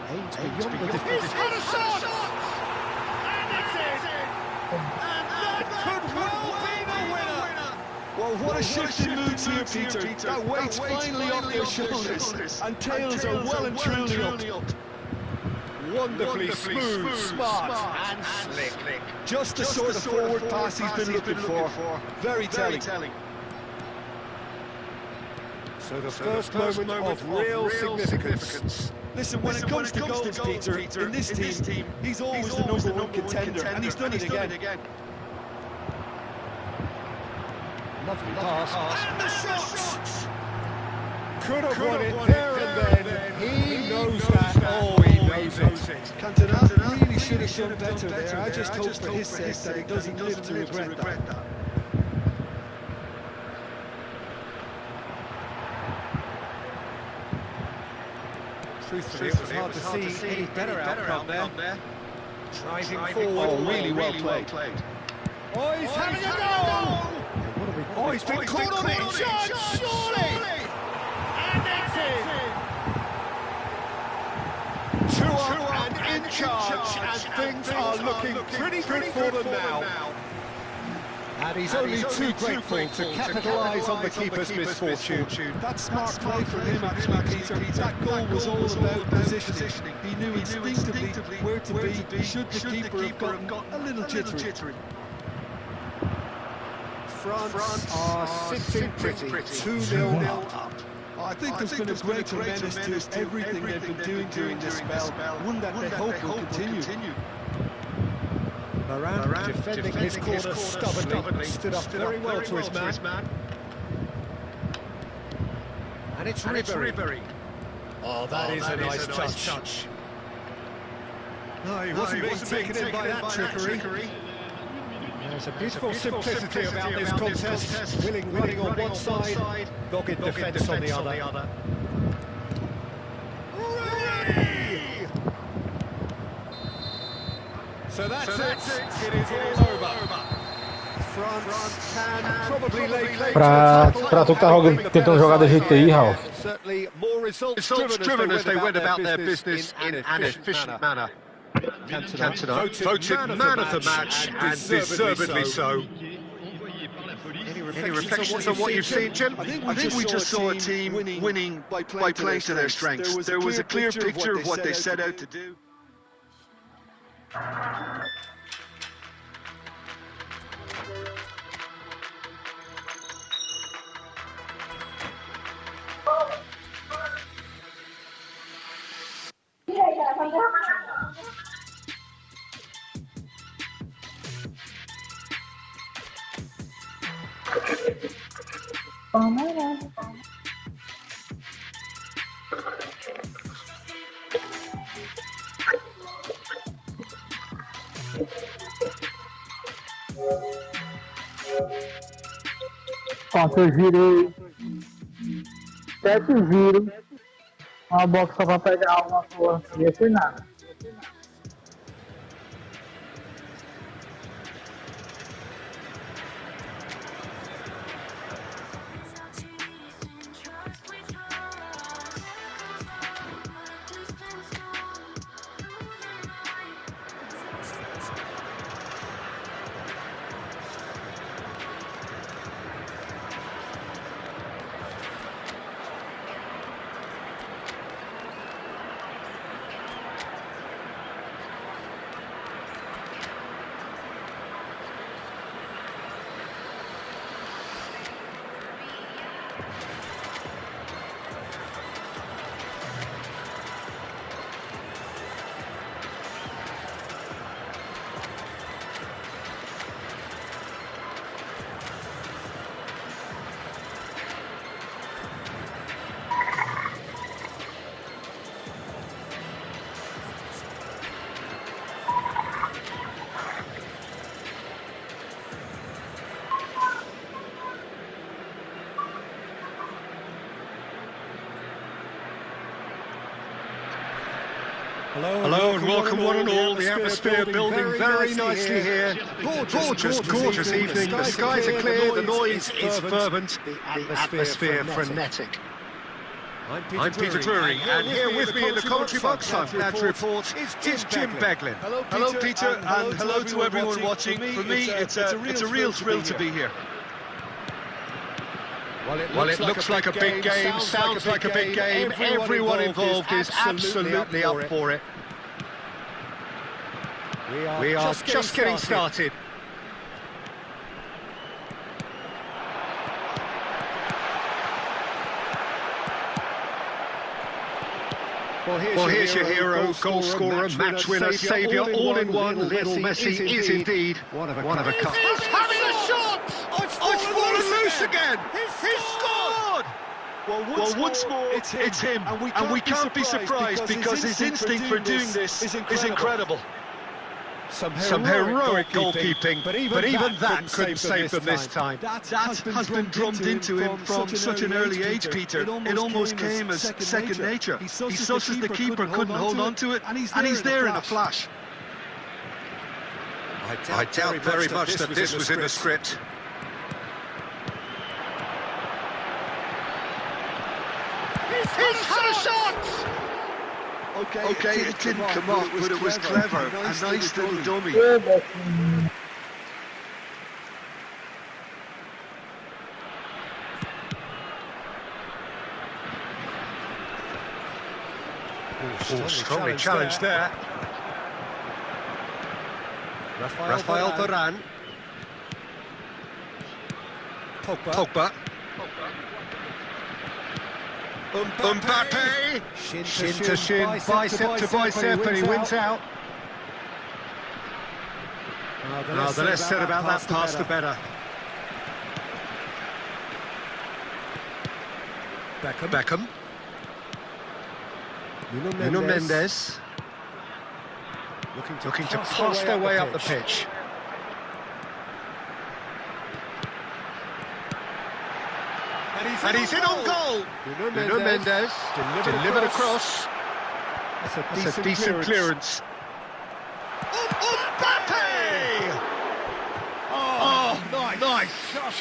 Aims beyond the defence. He's got a shot! And it's in! And that could well be the Oh, what a shift in moods here, Peter. That weight's finally off their shoulders, and tails are well and truly up. Wonderfully smooth, smart and slick. Just the sort of forward pass he's been looking for. Very telling. So the first moment of real significance. Listen, when it comes to goals, Peter, in this team, he's always the number one contender, and he's done it again. Lovely pass. And the shot! Could have won it there and then. He knows that. Oh, he knows it. Cantona really should have done better there. I just hope for his sake that he doesn't live to regret that. Truthfully, it was hard to see any better outcome there. Driving forward. Oh, really well played. Oh, he's having a go! Oh, he's been caught on it! Chance, surely! And it's in! 2 up and in charge, and things are looking pretty good for them now. And he's only too grateful to capitalise on the keeper's misfortune. That's smart play from him, actually, Peter. That goal was all about positioning. He knew instinctively where to be, should the keeper have gotten a little jittery. France are sitting pretty, 2-0 up. I think there's been a great tremendous to everything they've been doing during this spell, one that they hope will continue. Moran defending his corner stubbornly, stood up very well to his man. And it's Ribery. Oh, that is a nice touch. No, he wasn't being taken in by that trickery. There's a beautiful simplicity about this contest. Willing running on one side, dogged defence on the other. So that's it. It is all over. France can probably lay claim Pra tu que tá tentando jogar desse jeito aí, Ralf. Certainly more results driven as they went about their business in an efficient manner. Cantona voted man of the match, and deservedly so. Any reflections on what you've seen, Jim? I think we just saw a team winning by playing to their strengths. There was a clear picture of what they set out to do. Ó, se eu girei 7 giros, uma box só pra pegar alguma coisa, não ia ser nada. Hello and welcome one and all. The atmosphere building very nicely here. Gorgeous evening. The skies are clear, the noise is fervent, the atmosphere frenetic. I'm Peter Drury, and here with me in the commentary box, I'm glad to report, is Jim Beglin. Hello, Peter, and hello to everyone watching. For me, it's a real thrill to be here. Well, it looks like a big game, sounds like a big game. Everyone involved is absolutely up for it. We are just getting started. Well, here's your hero, goal scorer, match winner, saviour, all in one. Lionel Messi is indeed one of a kind. He's having a shot! It's fallen loose again! He's scored! Well, once more, it's him. And we can't be surprised because his instinct for doing this is incredible. Some heroic goalkeeping, but even that couldn't save them this time. That has been drummed into him from such an early age, Peter. It almost came as second nature. He susses the keeper couldn't hold on to it, and he's there in a flash. I doubt very much that this was in the script. He's had a shot! Okay, it didn't come off, but it was clever. A nice little dummy. Strongly challenged there. Rafael Varane. Pogba. Mbappe! Shin to shin, bicep to bicep, and he wins out. The less said about that pass, the better. Beckham. Nuno Mendes. Looking to pass their way up the pitch. And he's in on goal. Nuno Mendes delivered across. That's a decent clearance. Mbappe! Oh, nice.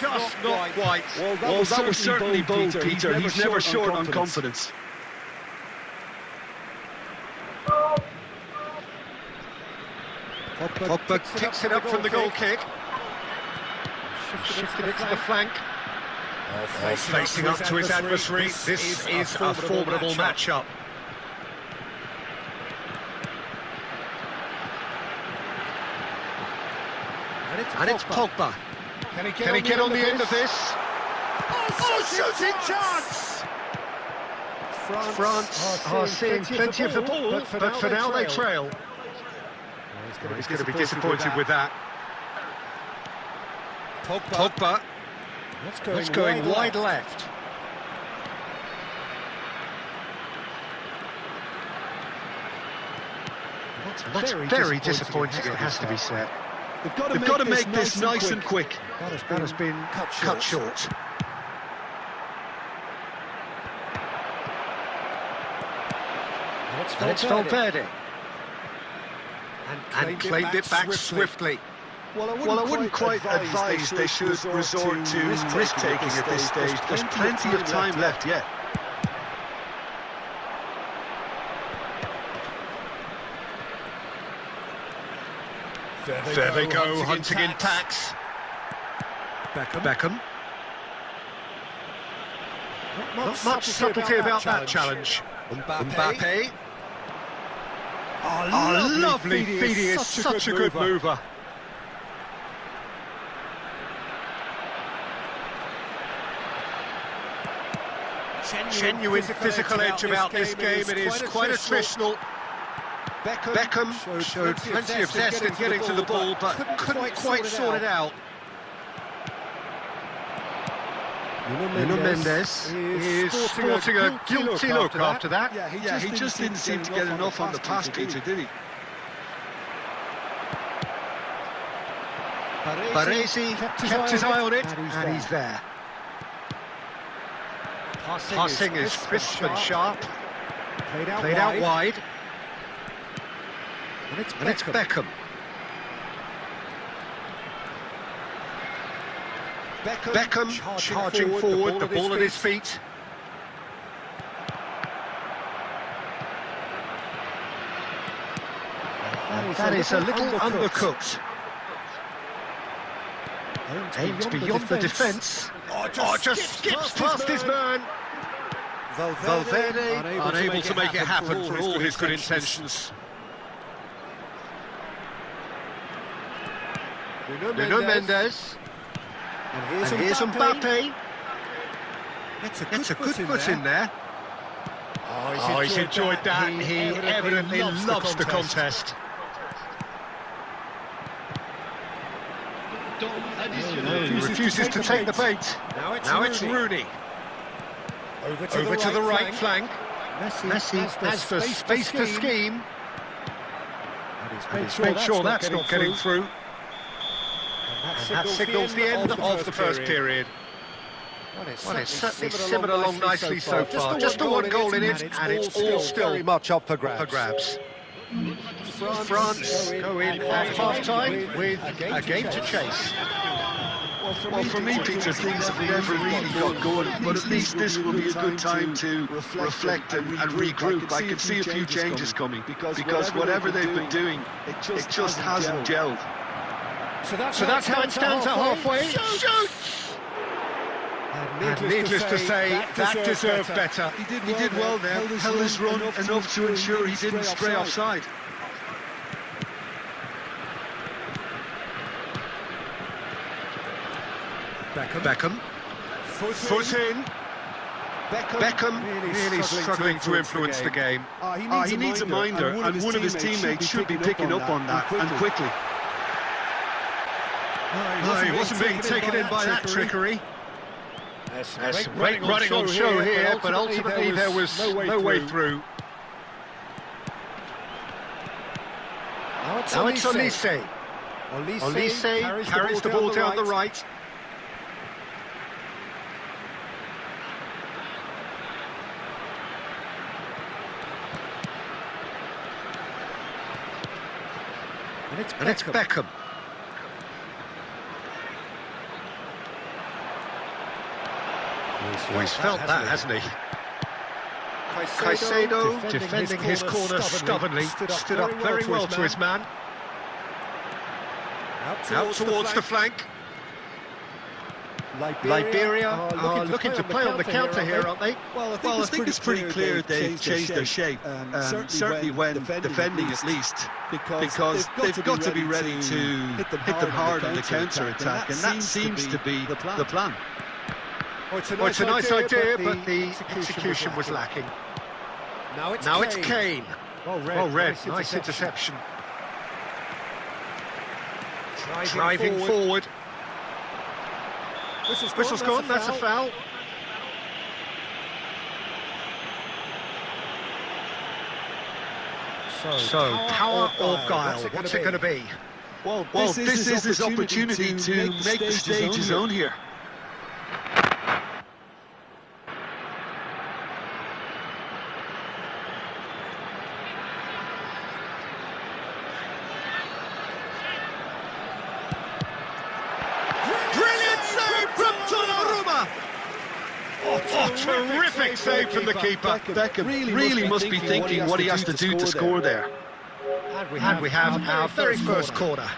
Just not quite. Well, that was certainly bold, Peter. He's never short on confidence. Pogba kicks it up from the goal kick. Shifted it to the flank. Facing up to his adversary, this is a formidable matchup. And it's Pogba. Can he get on the end of this? Oh, shooting chance! France are seeing plenty of the ball, but for now they trail. He's going to be disappointed with that. Pogba. It's going wide left. That's very disappointing, it has to be said. They've got to make this nice and quick. That has been cut short. And it's Valverde. And claimed it back swiftly. Well, I wouldn't quite advise they should resort to risk-taking at this stage. There's plenty of time left yet. There they go, hunting in packs. Beckham. Not much subtlety about that challenge. Mbappe. Oh, lovely feeding is such a good mover. Genuine physical edge about this game. It is quite attritional. Beckham showed plenty of zest in getting to the ball, but couldn't quite sort it out. Nuno Mendes is sporting a guilty look after that. Yeah, he just didn't seem to get enough on the pass, Peter, did he? Baresi kept his eye on it, and he's there. Passing is crisp and sharp. Played out wide. And it's Beckham. Beckham charging forward, the ball at his feet. That is a little undercooked. Aimed beyond the defence. just skips past his man. Valverde unable to make it happen for all his good intentions. Nuno Mendes. And here's Mbappe. It's a good foot in there. Oh, he's enjoyed that. He evidently loves the contest. He refuses to take the bait. Now it's Rooney. Over to the right flank. Messi has the space to scheme. And he's made sure that's not getting through. And that signals the end of the first period. Well, it's certainly simmered along nicely so far. Just the one goal in it, and it's all still very much up for grabs. France go in at half-time with a game to chase. Well, for me, Peter, things have never really got going, but at least this will be a good time to reflect and regroup. I can see a few changes coming, because whatever they've been doing, it just hasn't gelled. So that's how it stands at halfway. Shoots! And needless to say, that deserved better. He did well there, held his run enough to ensure he didn't stray offside. Beckham. Foot in. Beckham really struggling to influence the game. He needs a minder, and one of his teammates should be picking up on that, and quickly. No, he wasn't being taken in by that trickery. There's some great running on show here, but ultimately there was no way through. Now it's Olise. Olise carries the ball down the right. And it's Beckham. He's felt that, hasn't he? Caicedo, defending his corner stubbornly, stood up very well to his man. Out towards the flank. Liberia are looking to play on the counter here, aren't they? Well, I think it's pretty clear they've changed their shape, certainly when defending at least, because they've got to be ready to hit them hard on the counter-attack, and that seems to be the plan. Well, it's a nice idea, but the execution was lacking. Now it's Kane. Well read, nice interception. Driving forward. Whistle's gone, that's a foul. So, power or guile, what's it going to be? Well, this is his opportunity to make the stage his own here. Terrific save from the keeper. Beckham really must be thinking what he has to do to score there. And we have our very first corner.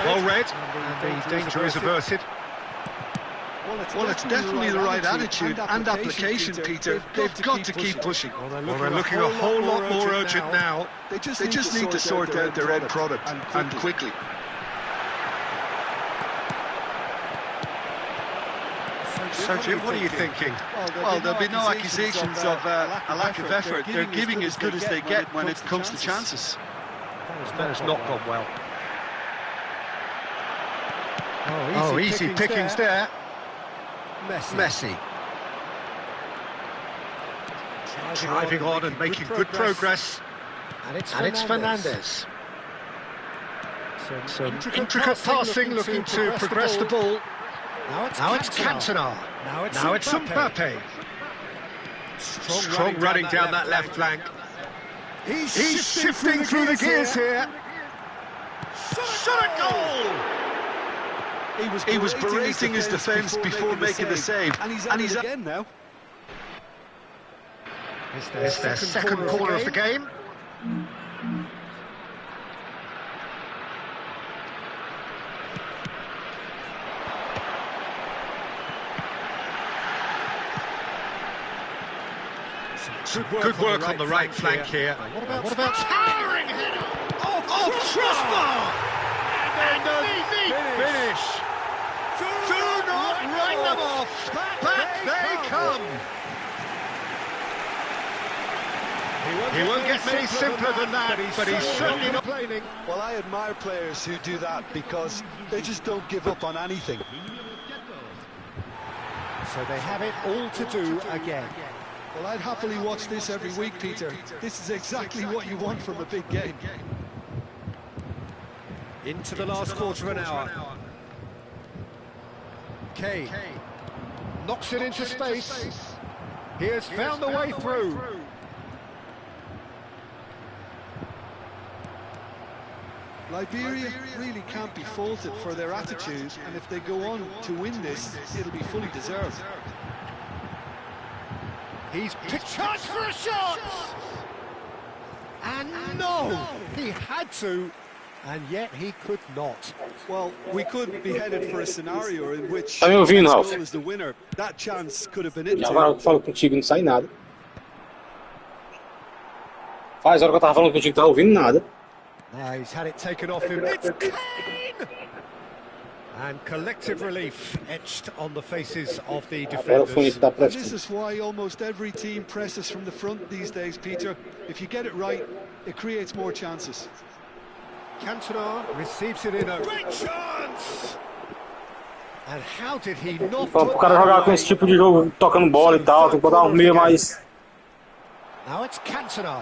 Well read, and the danger is averted. Well, it's definitely the right attitude and application, Peter. They've got to keep pushing. Well, they're looking a whole lot more urgent now. They just need to sort out their end product, and quickly. So, Jim, what are you thinking? Well, there'll be no accusations of a lack of effort. They're giving as good as they get when it comes to chances. That has not gone well. Oh, easy pickings there. Messi. Driving on and making good progress. And it's Fernandes. Some intricate passing, looking to progress the ball. Now it's Cantona. Now it's Mbappe. Strong running down that left flank. He's shifting through the gears here. Shot a goal! He was berating his defence before making the save, and he's again now. It's their second corner of the game. Good work on the right flank here. What about towering header? Oh, crossbar! And a finish. Do not write them off. Back they come. He won't get many simpler than that, but he's certainly not complaining. Well, I admire players who do that because they just don't give up on anything. So they have it all to do again. Well, I'd happily watch this every week, Peter. This is exactly what you want from a big game. Into the last quarter of an hour. Kane knocks it into space. He has found the way through. Liberia really can't be faulted for their attitude, and if they go on to win this, it'll be fully deserved. He's picked chance for a shot! And no! He had to, and yet he could not. Well, we could be headed for a scenario in which Tá me ouvindo, goal Ralf? is the winner. That chance could have been it Já agora eu too. falo contigo, não sai nada. Faz hora que eu tava falando contigo, não tava ouvindo nada. He's had it taken off him. It's Kane! And collective relief etched on the faces of the Agora o fone defenders. tá And prestes. this is why almost every team presses from the front these days, Peter. If you get it right, it creates more chances. Cantona receives it in a great chance! And how did he not Pro put cara that jogar com away? esse tipo de jogo, tocando bola e tal, tem que botar um meio mais. Now it's Cantona.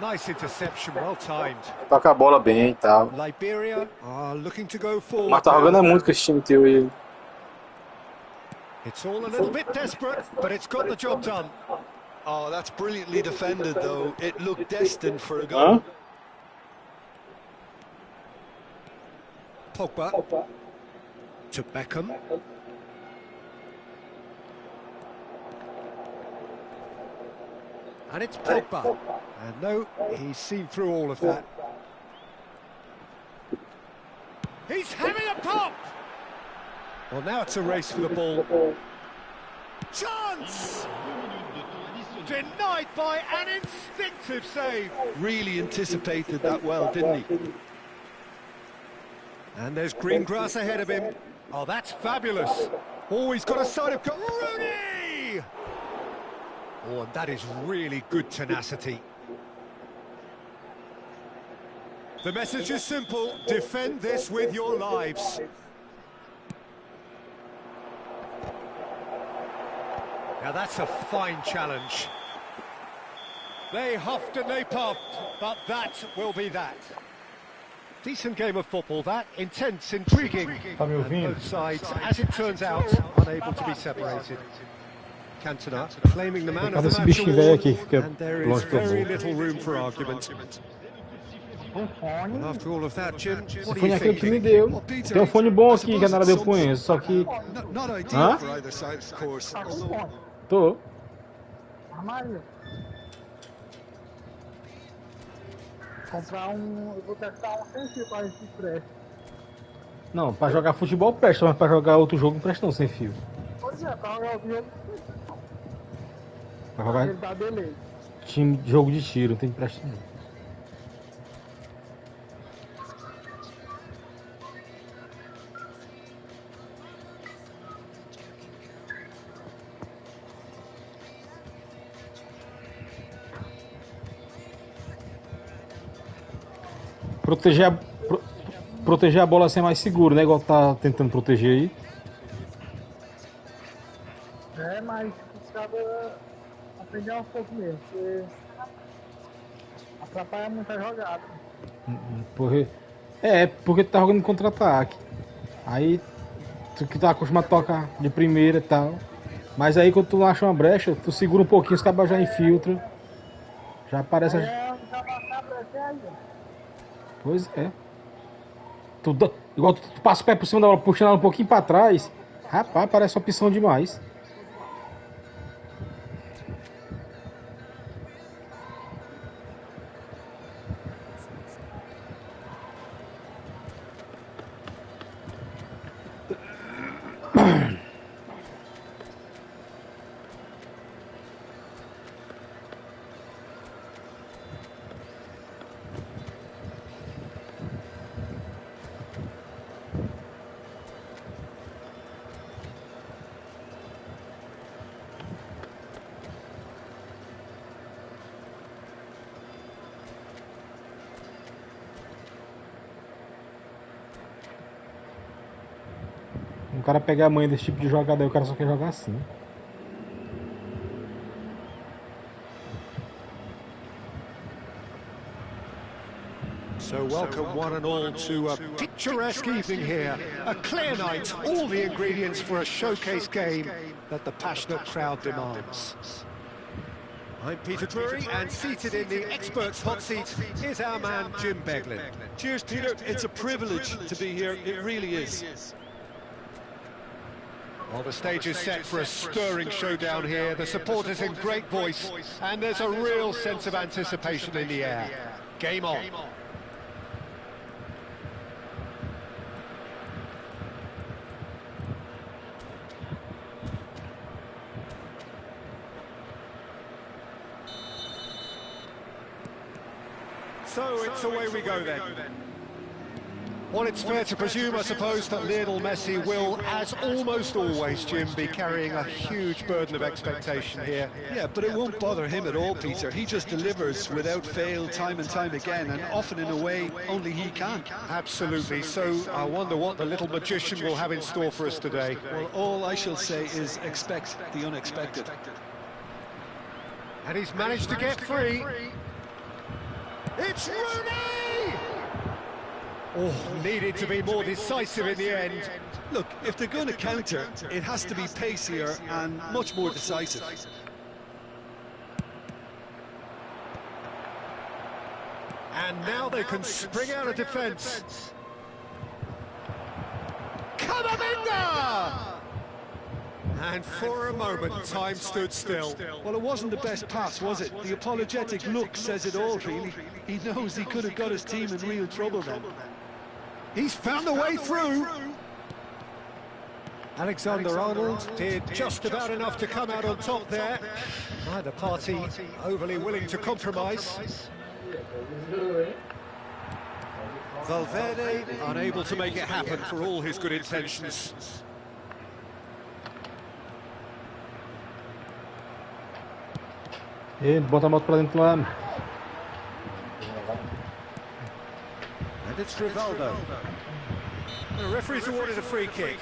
Nice interception, well timed. Toca a bola bem e tal. Liberia are looking to go forward. Mas tá jogando muito com esse time teu aí. It's all a little bit desperate, but it's got the job done. Oh, that's brilliantly defended, though. It looked destined for a goal. Hã? Pogba to Beckham. And it's Pogba. And no, he's seen through all of that. He's having a pop! Well, now it's a race for the ball. Chance! Denied by an instinctive save. Really anticipated that well, didn't he? And there's green grass ahead of him. Oh, that's fabulous. Oh, he's got a side of... Rooney! Oh, and that is really good tenacity. The message is simple. Defend this with your lives. Now that's a fine challenge. They huffed and they puffed, but that will be that. Decent game of football, that. Intense, intriguing. Tá me And ouvindo? both sides, as it turns out, unable to be separated. Cantona claiming the man of Cadê the esse match bichinho velho aqui award, que fica and there is longe do very gol? little room for argument. And after all of that, Jim, what Esse do fone you aqui é o que me think? deu. Tem um fone bom aqui que a Nara deu pro Enzo, só que. Not ideal Huh? for either side, of course. Tá com fome. Tô. Armário. Comprar um. Eu vou testar um sem fio pra ver se presta. Não, pra jogar futebol presta, mas pra jogar outro jogo não presta não, sem fio. Pois é, pra jogar o jogo. Pra jogar Ele dá delay. jogo de tiro, não tem que prestar não. Proteger a bola assim é mais seguro, né? Igual tá tentando proteger aí. É, mas precisava aprender um pouco mesmo, porque atrapalha muito a jogada. Porque tu tá jogando em contra-ataque. Aí tu que tá acostumado a tocar de primeira e tal. Mas aí quando tu acha uma brecha, tu segura um pouquinho, os cabas já infiltram. Já aparece Aí a... já vai na brecha. Pois é. Igual tu passa o pé por cima da bola, puxando ela um pouquinho pra trás. Rapaz, parece opção demais. O cara pegar a manha desse tipo de jogada aí, o cara só quer jogar assim. So welcome one and all to a picturesque evening here. A clear night, all the ingredients for a showcase game that the passionate crowd demands. I'm Peter Drury, and seated in the experts' hot seat is our man Jim Beglin. Cheers, Peter. It's a privilege to be here. It really is. Well, the stage is set for a stirring showdown here. The supporters in great voice, and there's a real sense of anticipation in the air. Game on. So it's away we go then. Well, it's fair to presume, I suppose, that Lionel Messi will, as almost always, Jim, be carrying a huge burden of expectation here. Yeah, but it won't bother him at all, Peter. He just delivers without fail time and time again, and often in a way only he can. Absolutely. So I wonder what the little magician will have in store for us today. Well, all I shall say is expect the unexpected. And he's managed to get free. It's Rooney! Oh, needed to be more decisive in the end. Look, if they're going to counter, it has to be pacier and much more decisive. And now they can spring out of defence. Camavinga! And for a moment, time stood still. Well, it wasn't the best pass, was it? The apologetic look says it all, really. He knows he could have got his team in real trouble then. He's found a way through. Alexander-Arnold did just about enough to come out on top there. Neither party overly willing to compromise. Valverde unable to make it happen for all his good intentions. E bota a moto pra dentro lá. And it's Rivaldo. The referee's awarded a free kick.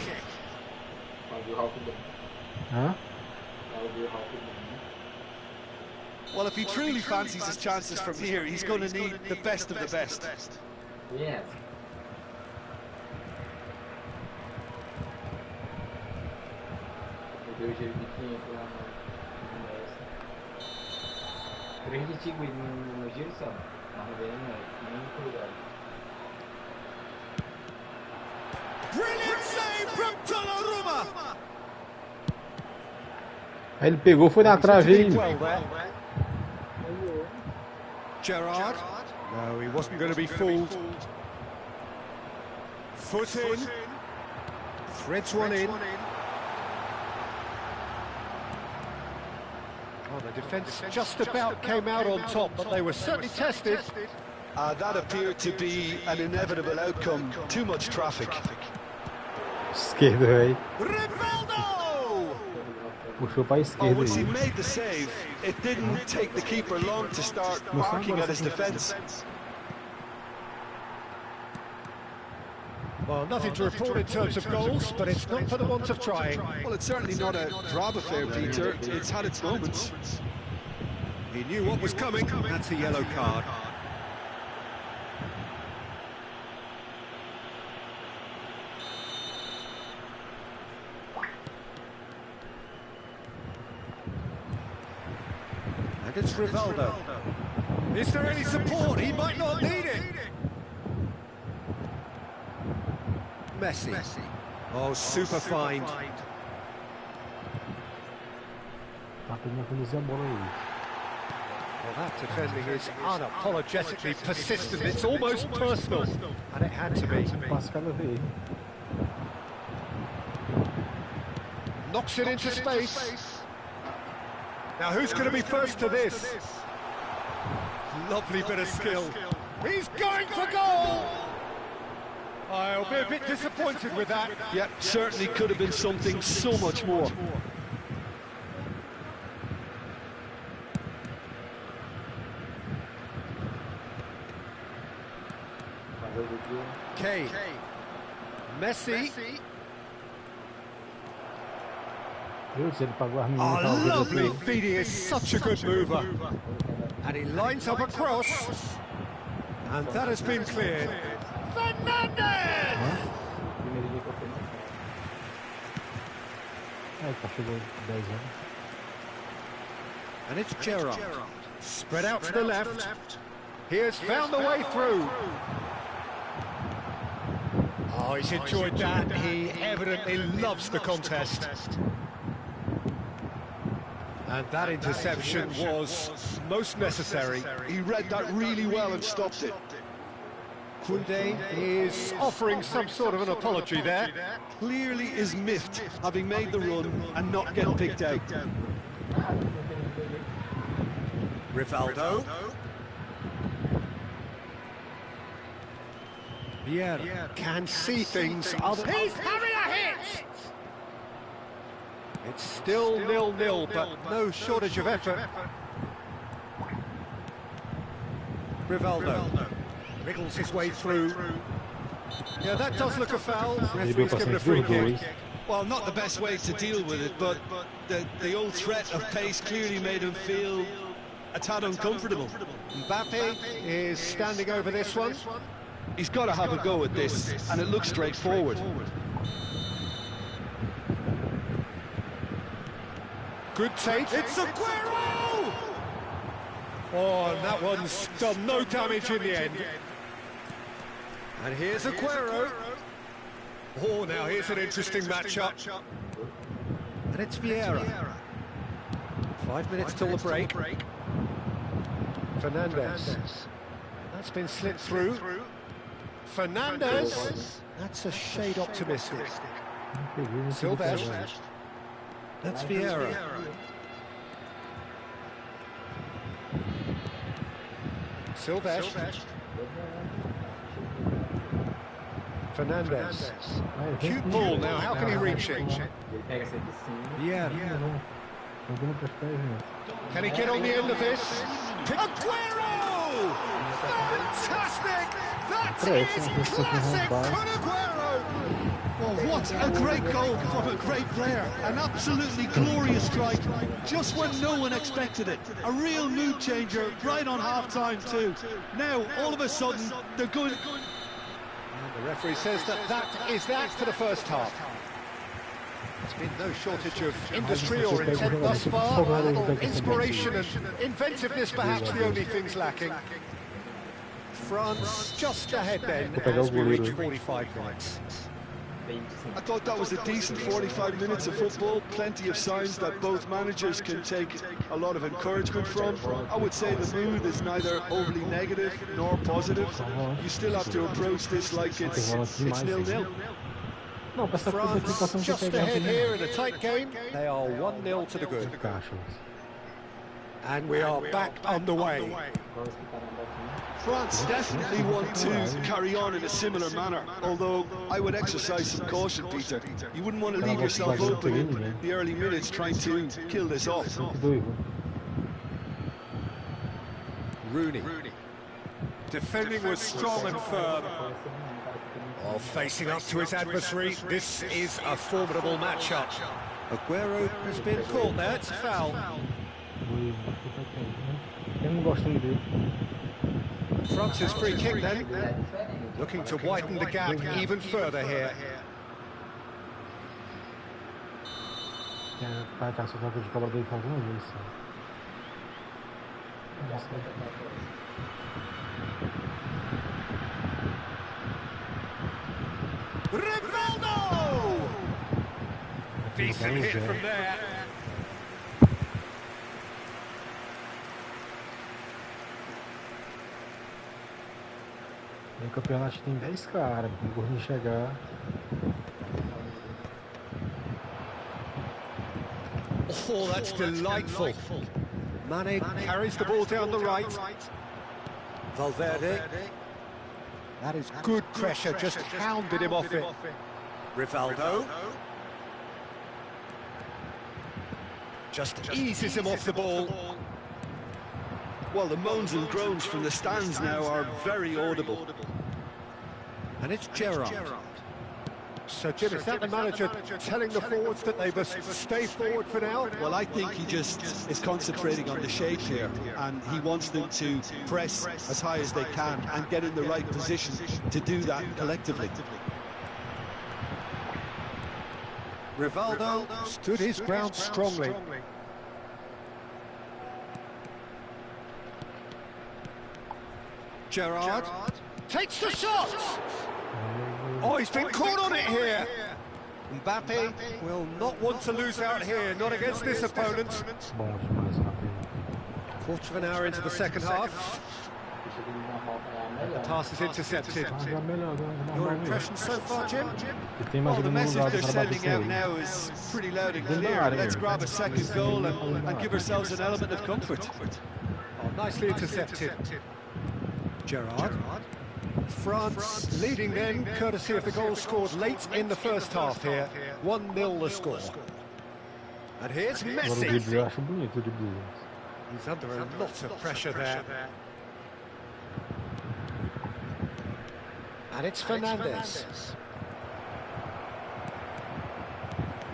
Hã? Well, if he truly fancies his chances from here, he's going to need the best of the best. Yes. Brilliant save from Donnarumma. Aí ele pegou, foi na trave aí. Gerrard. No, he wasn't going to be fooled. Foot in. Threads one in. Oh, the defence just about came out on top, but they were certainly tested. That appeared to be an inevitable outcome. Too much traffic. Esquerda, velho. Rivaldo! Puxou pra esquerda Once he aí. made the save, it didn't take the keeper long to start barking at his defence. Well, nothing to report in terms of goals, but it's not for the want of trying. Well, it's certainly not a drab affair, Peter. It's had its moments. He knew what was coming. That's a yellow card. And it's Rivaldo. Is there any support? He might not need it. Messi. Oh, super find. Well, that defending is unapologetically persistent. It's almost personal, and it had to be. Knocks it into space. Now, who's going to be first to this? Lovely bit of skill. He's going for goal! I'll be a bit disappointed with that. Yeah, certainly could have been something so much more. Kane. Messi. Oh, lovely feet. He is such a good mover. And he lines up a cross. And that has been cleared. Fernandes! And it's Gerrard. Spread out to the left. He has found the way through. Oh, he's enjoyed that. He evidently loves the contest. And that interception was most necessary. He read that really well and stopped it. Koundé is offering some sort of an apology there. Clearly is miffed, having made the run and not getting picked out. Rivaldo. Vieira can see things. He's having a hit! It's still 0-0, but no shortage of effort. Rivaldo wriggles his way through. Yeah, that does look a foul. Referee's given a free kick. Well, not the best way to deal with it, but the old threat of pace clearly made him feel a tad uncomfortable. Mbappe is standing over this one. He's got to have a go at this, and it looks straightforward. Good take. It's Aguero! Oh, and that one's done no damage in the end. And here's Aguero. Oh, now here's an interesting matchup. And it's Vieira. 5 minutes till the break. Fernandes. That's been slipped through. Fernandes. That's a shade optimistic. Silvestre. That's Vieira. Silvestre. Fernandes. Cute ball now, how can he reach it? Yeah. Can he get on the end of this? Aguero! Fantastic! That is classic Aguero! Well, what a great goal from a great player. An absolutely glorious strike, just when no one expected it. A real mood changer right on half-time too. Now, all of a sudden, they're going... And the referee says that is that for the first half. There's been no shortage of industry or intent thus far. A little inspiration and inventiveness perhaps the only things lacking. France just ahead then as we reach 45 minutes. I thought that was a decent 45 minutes of football. Plenty of signs that both managers can take a lot of encouragement from. I would say the mood is neither overly negative nor positive. You still have to approach this like it's 0-0. France just ahead here in a tight game. They are 1-0 to the good. And we are back underway. France definitely want to carry on in a similar manner, although I would exercise some caution, Peter. You wouldn't want to leave yourself open in the early minutes trying to kill this off. Rooney. Defending was strong and firm. While facing up to his adversary, this is a formidable matchup. Aguero has been caught there, it's a foul. France's free kick then, looking to widen the gap even further here. Rivaldo! Decent hit from there. No campeonato tem 10 caras, o Gordinho chegar. Oh, that's delightful. Mane carries the ball down the right. Valverde. That is good pressure, just hounded him off it. Rivaldo. Just eases him off the ball. Well, the moans and groans from the stands now are very audible. And it's Gerrard. So, Jim, is that the manager telling the forwards that they must stay forward for now? Well, I think he just is concentrating on the shape here, and he wants them to press as high as they can and get in the right position to do that collectively. Rivaldo stood his ground strongly. Gerrard takes the shot! Oh, he's been caught on it here! Mbappe will not want to lose out here, not against this opponent. Quarter of an hour into the second half. The pass is intercepted. Your impression so far, Jim? Well, the message they're sending out now is pretty loud and clear. Let's grab a second goal and give ourselves an element of comfort. Oh, nicely intercepted. Gerrard. France leading then, courtesy of the goal scored late in the first half here. 1-0 the score. And here's Messi. He's under a lot of pressure there. And it's Fernandes.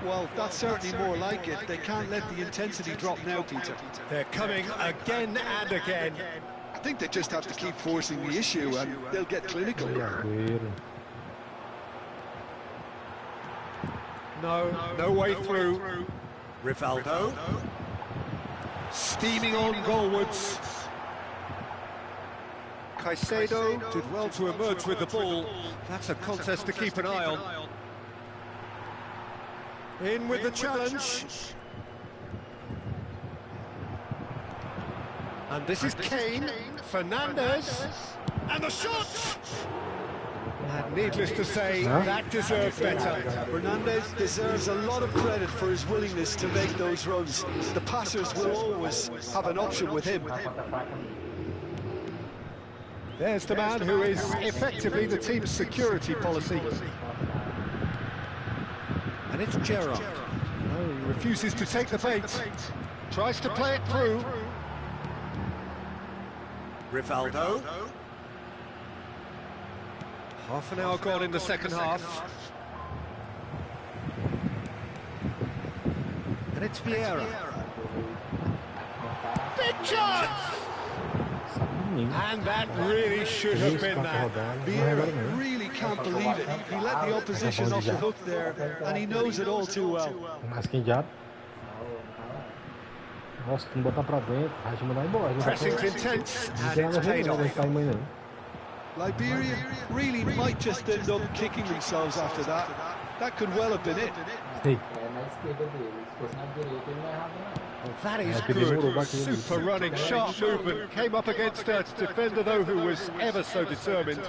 Well, that's certainly more like it. They can't let the intensity drop now, Peter. They're coming again and again. I think they just have to keep forcing the issue and they'll get clinical. No way through. Rivaldo. Steaming on goalwards. Caicedo did well to emerge with the ball. That's a contest to keep an eye on. In with the challenge. And this is Kane, Fernandes, and the shot! And needless to say, that deserved better. Fernandes deserves a lot of credit for his willingness to make those runs. The passers will always have an option with him. There's the man who is effectively the team's security policy. And it's Gerrard. No, he refuses to take the bait. Tries to play it through. Rivaldo. Half an hour gone in the second half. And it's Vieira. Big chance! And that really should have been that. Vieira really can't believe it. He let the opposition off the hook there, and he knows it all too well. Pressing's intense, and it's paid off. Liberia really might just end up kicking themselves after that. That could well have been it. Well, that is good. Super running, sharp movement. Came up against a defender, though, who was ever so determined.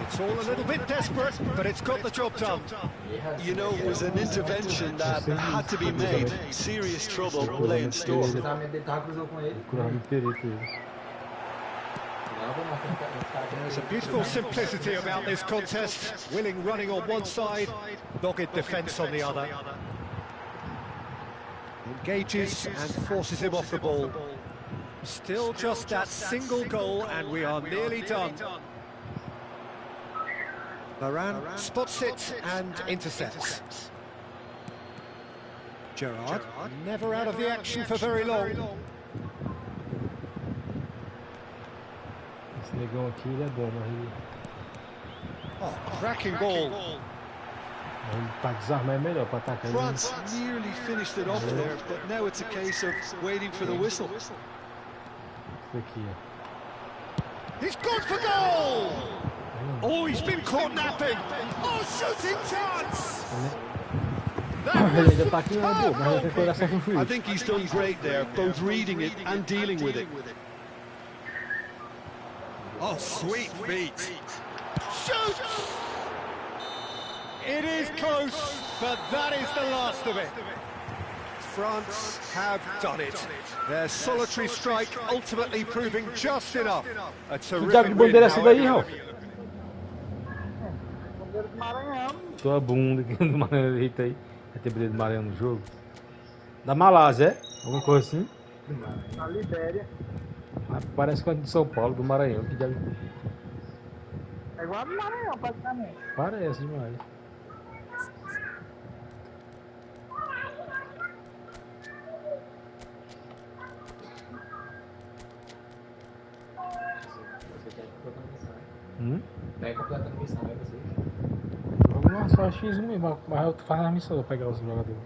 It's all a little bit desperate, but it's got the job done. You know, it was an intervention that had to be made. Serious trouble lay in store. There's a beautiful simplicity about this contest. Willing running on one side, dogged defence on the other. Engages and forces him off the ball. Still just that single goal and we are nearly done. Varane spots it and intercepts. Gerrard never out of the action for very long. Oh, cracking ball. Para desarmar é melhor, para atacar. France nearly finished it off there, but now it's a case of waiting for the whistle. Isso aqui, ó. He's gone for goal! Oh, he's been caught napping! Oh, shooting chance! I think he's done great there, both reading it and dealing with it. Oh, sweet feet! Shoot! It is close, but that is the last of it. France have done it. Their solitary strike ultimately proving just enough. A terrific win, however. Tua bunda que do Maranhão deita aí. Vai ter bandeira do Maranhão no jogo. Da Malásia, é? Alguma coisa assim? Na Libéria. Ah, parece com a de São Paulo, do Maranhão. Que já... É igual a do Maranhão, praticamente. Parece demais. Vai completando a missão, é você? Não, só X1 mesmo, mas eu faço a missão, eu pegar os jogadores.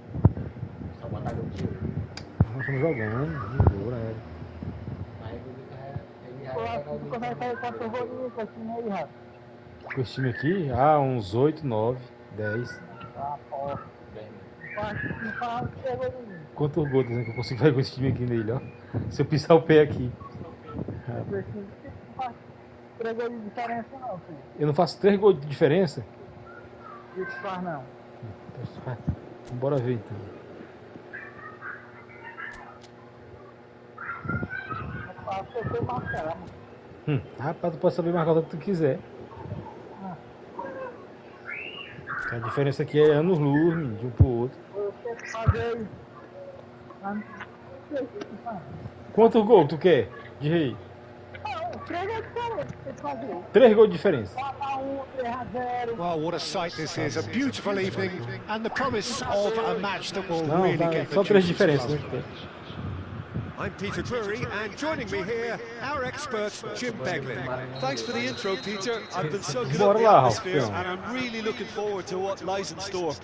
Só botar no tiro. Nós estamos jogando, né? Aí ele Eu acho que tu consegue fazer quantos gols com esse time aí, Rafa? Com esse time aqui, uns 8, 9, 10. Ah, ó. Não faz 3 gols no mim. Quantos gols que eu consigo fazer com esse time aqui nele, ó? Se eu pisar o pé aqui. Não faz 3 gols de diferença não, filho. Eu não faço 3 gols de diferença? Isso faz não. Bora ver então. Acho que eu sei marcar, mano. Rapaz, tu pode saber marcar o que tu quiser. A diferença aqui é anos-luz, de um pro outro. Eu quero fazer isso. Quantos gols tu quer de rei? 3 gols diferentes, tem que fazer. 3 gols de diferença. 3-0. Well, what a sight this is. A beautiful evening and the promise of a match that will Não, really tá, get só the 3 juices diferenças, flowing. né? I'm Peter Drury, and joining me here, our expert, Jim Beglin. Thanks for the intro, Peter. I've been soaking up Bora the lá, atmosphere, Ralf. and I'm really looking forward to what lies in store.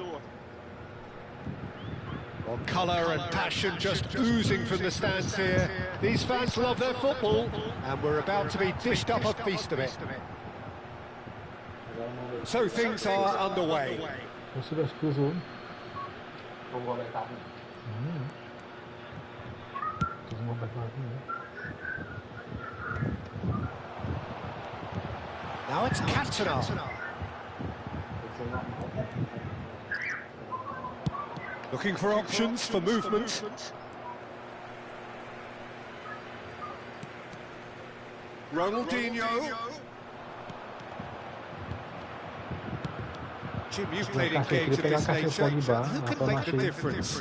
Well, colour and passion just oozing from the stands here. These fans love their football, and we're about to be dished up a feast of it. So things are underway. Você das cruzou. Now it's Cantona. Looking for options for movement. Ronaldinho. Jim, you've played in games of this nature. Who can make the difference?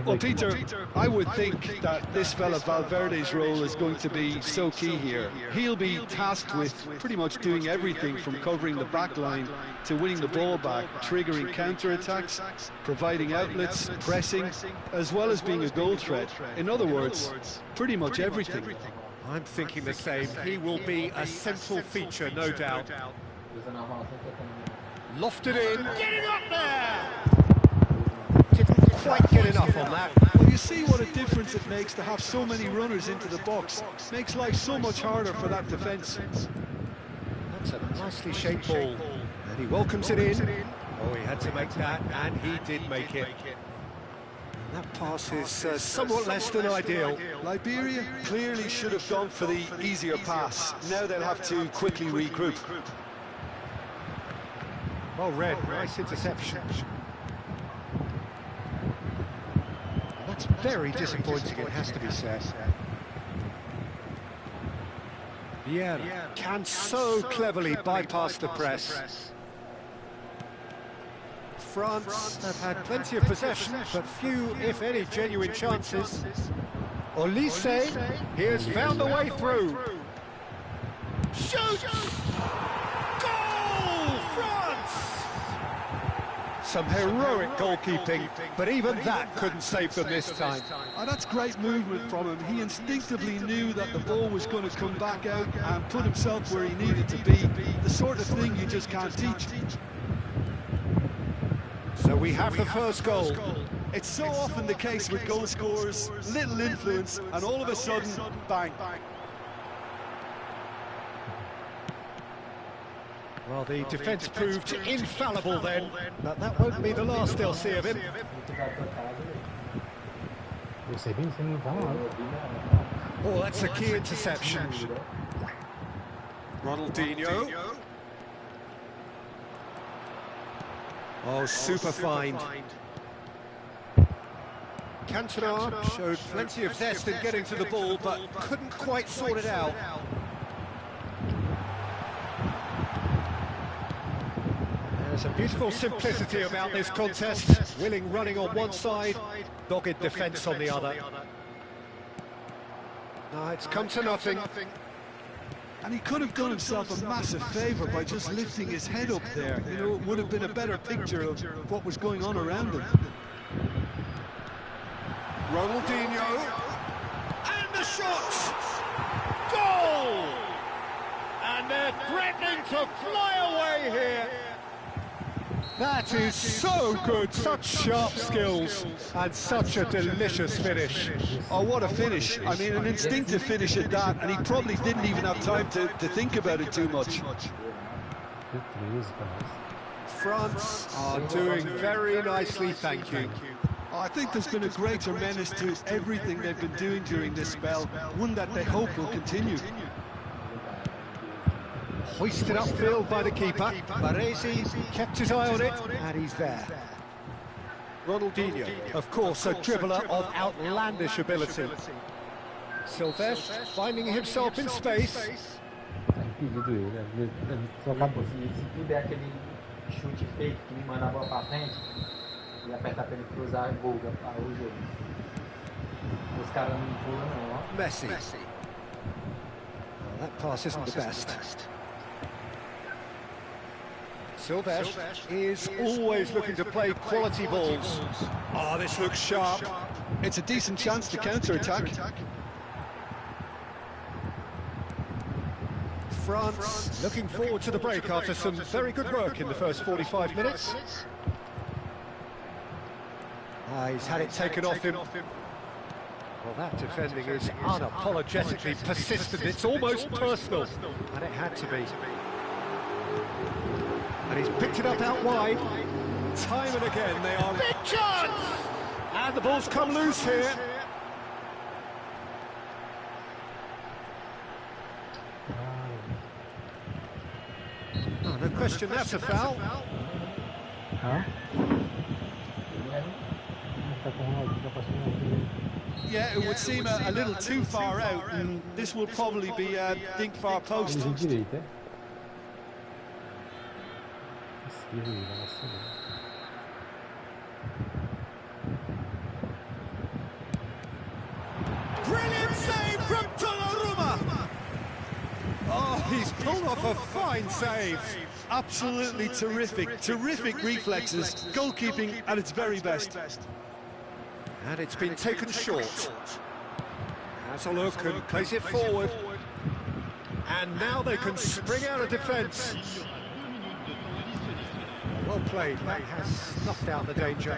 Well, Peter, I would think that this fella Valverde's role is going to be so key here. He'll be tasked with pretty much doing everything from covering the back line to winning the ball back, triggering counter-attacks, providing outlets, pressing, as well as being a goal threat. In other words, pretty much everything. I'm thinking the same. He will be a central feature, no doubt. Lofted in, getting up there! Didn't quite get enough on that. Well, you see what a difference it makes to have so many runners into the box. Makes life so much harder for that defence. That's a nicely shaped ball. And he welcomes it in. Oh, he had to make that, and he did make it. And that pass is somewhat less than ideal. Liberia clearly should have gone for the easier pass. Now they'll have to quickly regroup. Well read, nice interception. That's very disappointing, it has to be said. Yeah, can so cleverly bypass the press. France have had plenty of possession, but few, if any, genuine chances. Olise, he has found a way through. Shoot! Goal! France! Some heroic goalkeeping, but even that couldn't save them this time. Oh, that's great movement from him. He instinctively knew that the ball was going to come back out and put himself where he needed to be. The sort of thing you just can't teach. So we have the first goal. It's so often the case with goal scorers, little influence, and all of a sudden, bang. Well, the defence proved infallible then, but that won't be the last they'll see of him. Oh, that's a key interception. Ronaldinho. Oh, super find. Cantona showed plenty of zest in getting to the ball, but couldn't quite sort it out. There's a beautiful simplicity about this contest. Willing running on one side, dogged defence on the other. No, it's come to nothing. And he could have done himself a massive favour by just lifting his head up there. You know, it would have been a better picture of what was going on around him. Ronaldinho. And the shot! Goal! And they're threatening to fly away here. That is so good, such sharp skills, and such a delicious finish. Oh, what a finish. I mean, an instinctive finish at that, and he probably didn't even have time to think about it too much. France are doing very nicely, thank you. Oh, I think there's been a greater menace to everything they've been doing during this spell, one that they hope will continue. Hoisted upfield by the keeper. Baresi kept his eye on it, and he's there. Ronaldinho, of course, a dribbler of outlandish ability. Silvestre finding himself in space. Se puder aquele chute feito que me manda a bola pra frente e apertar pra ele cruzar gol, o jogo. Os caras não pulam não, ó. Messi. Well, that pass isn't the best. Silvestre is always looking to play quality balls. Oh, this looks sharp. It's a decent chance to counter-attack. France looking forward to the break after some very good work in the first 45 minutes. He's had it taken off him. Well, that defending is unapologetically persistent. It's almost personal, and it had to be. And he's picked it up out wide. Time and again they are... Big chance! And the ball's come loose here. Oh, no question, that's a foul. Huh? Yeah, it would seem a little too far out, and this will probably be a think far post. Brilliant save from Donnarumma! Oh, he's pulled off a fine save. Absolutely terrific, terrific reflexes, goalkeeping at its very best. And it's been taken short. Has a look and plays it forward. And now they can spring out of defence. Well played, that has snuffed out the danger.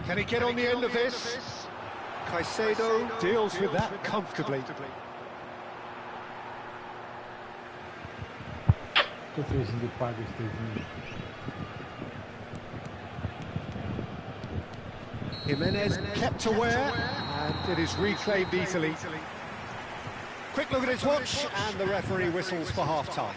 Can he get on the end of this? Caicedo deals with that comfortably. Jimenez kept aware, and it is reclaimed easily. Quick look at his watch, and the referee whistles for half-time.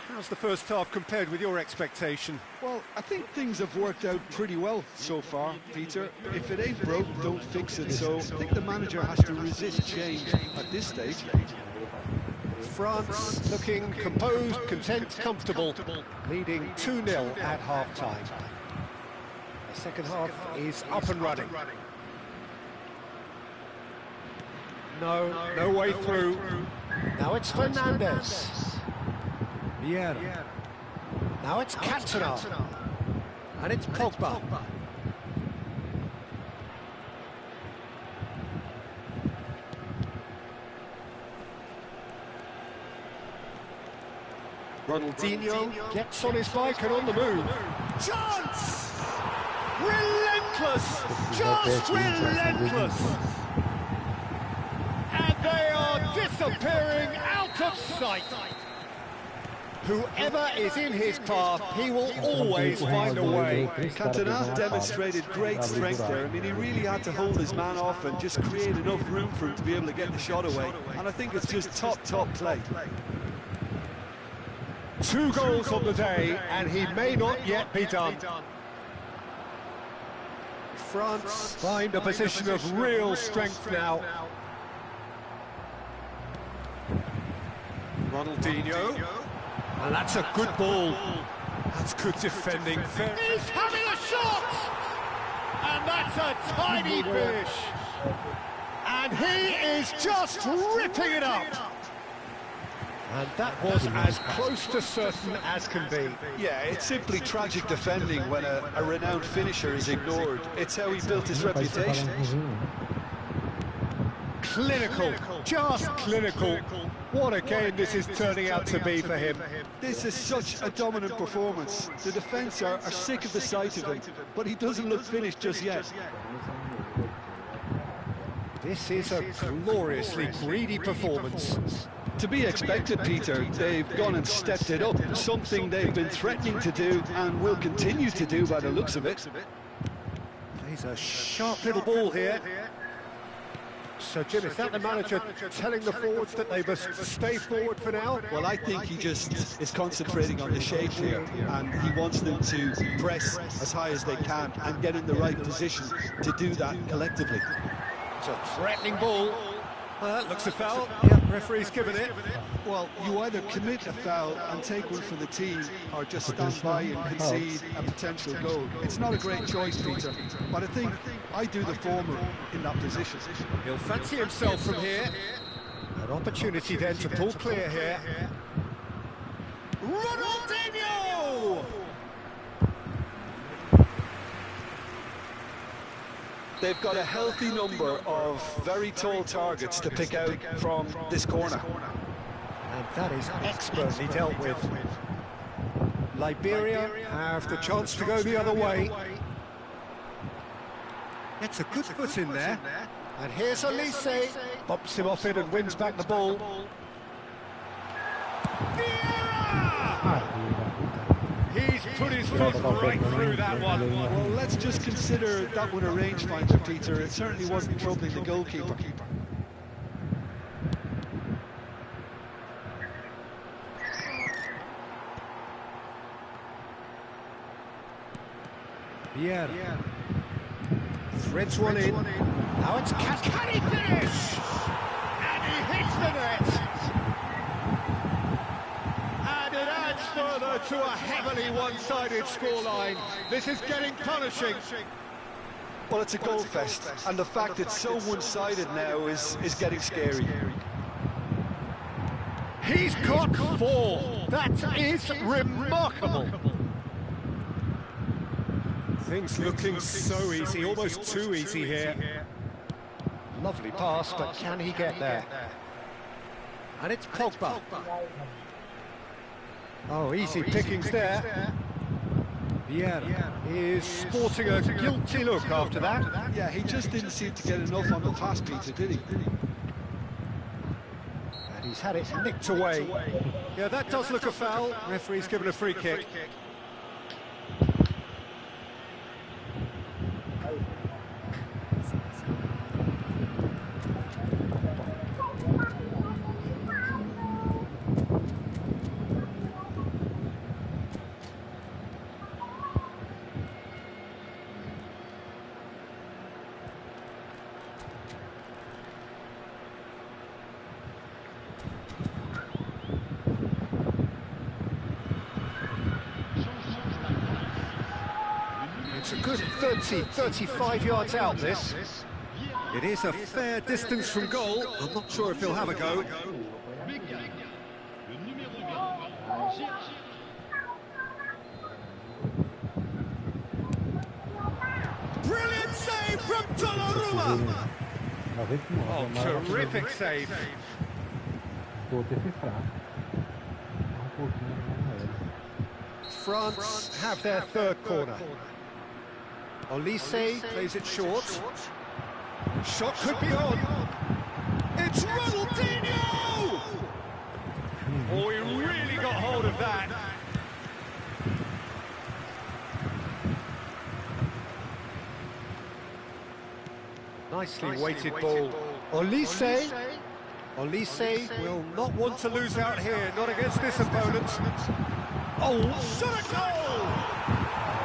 How's the first half compared with your expectation? Well, I think things have worked out pretty well so far, Peter. If it ain't broke, don't fix it, so I think the manager has to resist change at this stage. France looking composed, content, comfortable, leading 2-0 at half-time. The second half is up and running. No way through. Now it's Fernandez. Vieira. Now it's Cantona. And it's Pogba. Ronaldinho gets on his bike and on the move. Chance! Relentless! Just relentless! And they are disappearing out of sight. Whoever is in his path, he will always find a way. Cantona demonstrated great strength there. I mean, he really had to hold his man off and just create enough room for him to be able to get the shot away. And I think it's just top play. 2 goals on the day, and he may not yet be done. France find a position of real strength now. Ronaldinho. And that's a good ball. That's good defending. He's having a shot! And that's a tiny fish. And he is just ripping it up. And that was as close to certain as can be. Yeah, it's simply tragic defending when a renowned finisher is ignored. It's how he built his reputation. Clinical, just clinical. What a game this is turning out to be for him. This is such a dominant performance. The defence are sick of the sight of him, but he doesn't look finished just yet. This is a gloriously greedy performance. To be expected, Peter. They've gone and stepped it up, something they've been threatening to do and will continue to do by the looks of it. Plays a sharp little ball here. So, Jim, is that the manager telling the forwards that they must stay forward for now? Well, I think he just is concentrating on the shape here, and he wants them to press as high as they can and get in the right position to do that collectively. It's a threatening ball. That looks a foul. Yeah, referee's given it. Well, you either commit a foul and take one for the team, or just stand by and concede a potential goal. It's not a great choice, Peter, but I think I do the former in that position. He'll fancy himself from here. An opportunity then to pull clear here. Ronaldinho! They've got a healthy number of very tall targets to pick out from this corner. And that is expertly dealt with. Liberia have the chance to go the other way. Gets a good foot in there. And here's Elise. Bumps him off it and wins back the ball. He's put his foot right through that one. Well, let's just consider that one a rangefinder, Peter. It certainly wasn't troubling the goalkeeper. Yeah. Threads one in. Now it's can he finish? And he hits the net. And it adds further to a heavily one-sided scoreline. This is getting punishing. Well, it's a goal fest, and the fact it's so one-sided now is getting scary. He's got 4. That is remarkable. Things looking so easy, almost too easy here. Lovely pass, but can he get there? And it's Pogba. Oh, easy pickings there. Vieira is sporting a guilty look after that. Yeah, he just didn't seem to get enough on the pass, Peter, did he? And he's had it nicked away. Yeah, that does look a foul. Referee's given a free kick. It's a good 35 yards out, this. It is a fair distance from goal. I'm not sure if he'll have a go. Brilliant save from Donnarumma! Oh, terrific save. France have their third corner. Olise plays it short. Shot could be on. It's Ronaldinho! Oh, he really got hold of that. Nicely weighted ball. Olise. Olise will not want to lose out here, not against this opponent. Oh, shot a goal!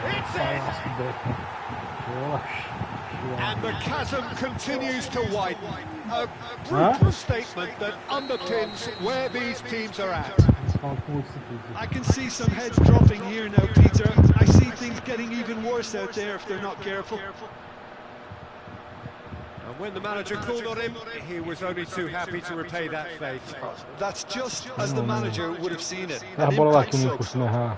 It's in! And the chasm continues to widen. A brutal statement that underpins where these teams are at. I can see some heads dropping here now, Peter. I see things getting even worse out there if they're not careful. And when the manager called on him, he was only too happy to repay that fate. That's just as the manager would have seen it. A bola lá que nem costuma errar.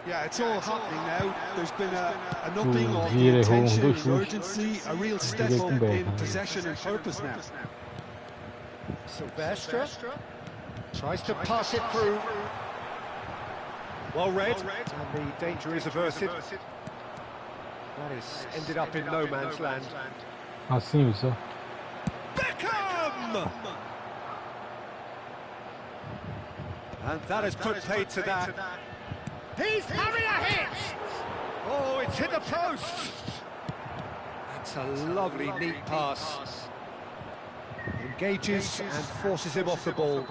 Yeah, it's all happening now. There's been an upping of the Vira, errou intention dois and chutes. urgency, a real step Joguei up com in Beck. possession and purpose now. Silvestre tries to pass it through. Well read, and the danger is averted. That is ended up in no man's land. Assim, só. Beckham! And that has put paid to that. He's having a hit! Oh, it's hit the post! That's a lovely, neat pass. Engages and forces him off the ball.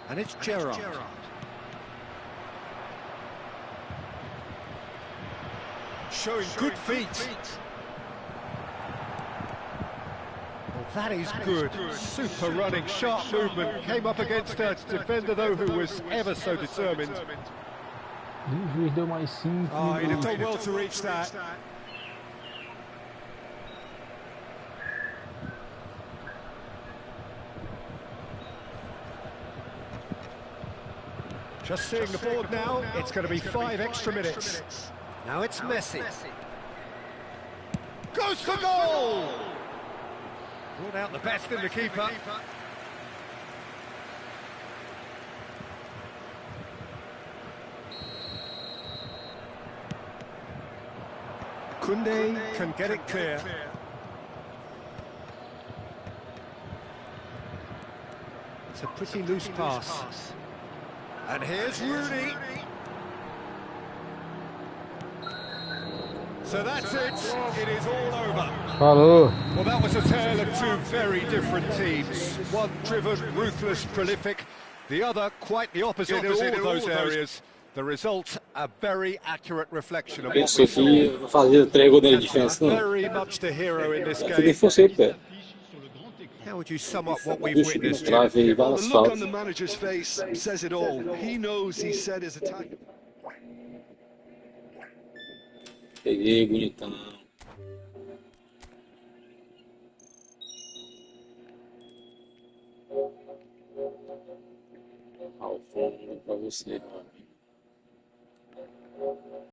And it's Gerrard. Showing good feet. Well, that is good. Super running, sharp movement. Came up against a defender, though, who was ever so determined. E o juiz deu mais 5. Oh, he'd have done well to reach that. Just seeing the board now, it's going to be 5 extra minutes. Now it's Messi. Goes for goal! Brought out the best in the keeper. Koundé can get it clear. It's a pretty loose pass. And here's Rooney. So that's it. It is all over. Falou. Well, that was a tale of two very different teams. One driven, ruthless, prolific. The other quite the opposite in all of those areas. The result, a very accurate reflection of what we Pensou saw. que fazia 3 gols nele de diferença, não. Very much the hero in this Que nem game. fosse ele, pé. How would you sum up what we've witnessed, Jim? Trave e Well, várias the look on faltas. the manager's face says it all. He knows he set his attack. Peguei, bonitão. Ao fundo pra você, meu amigo.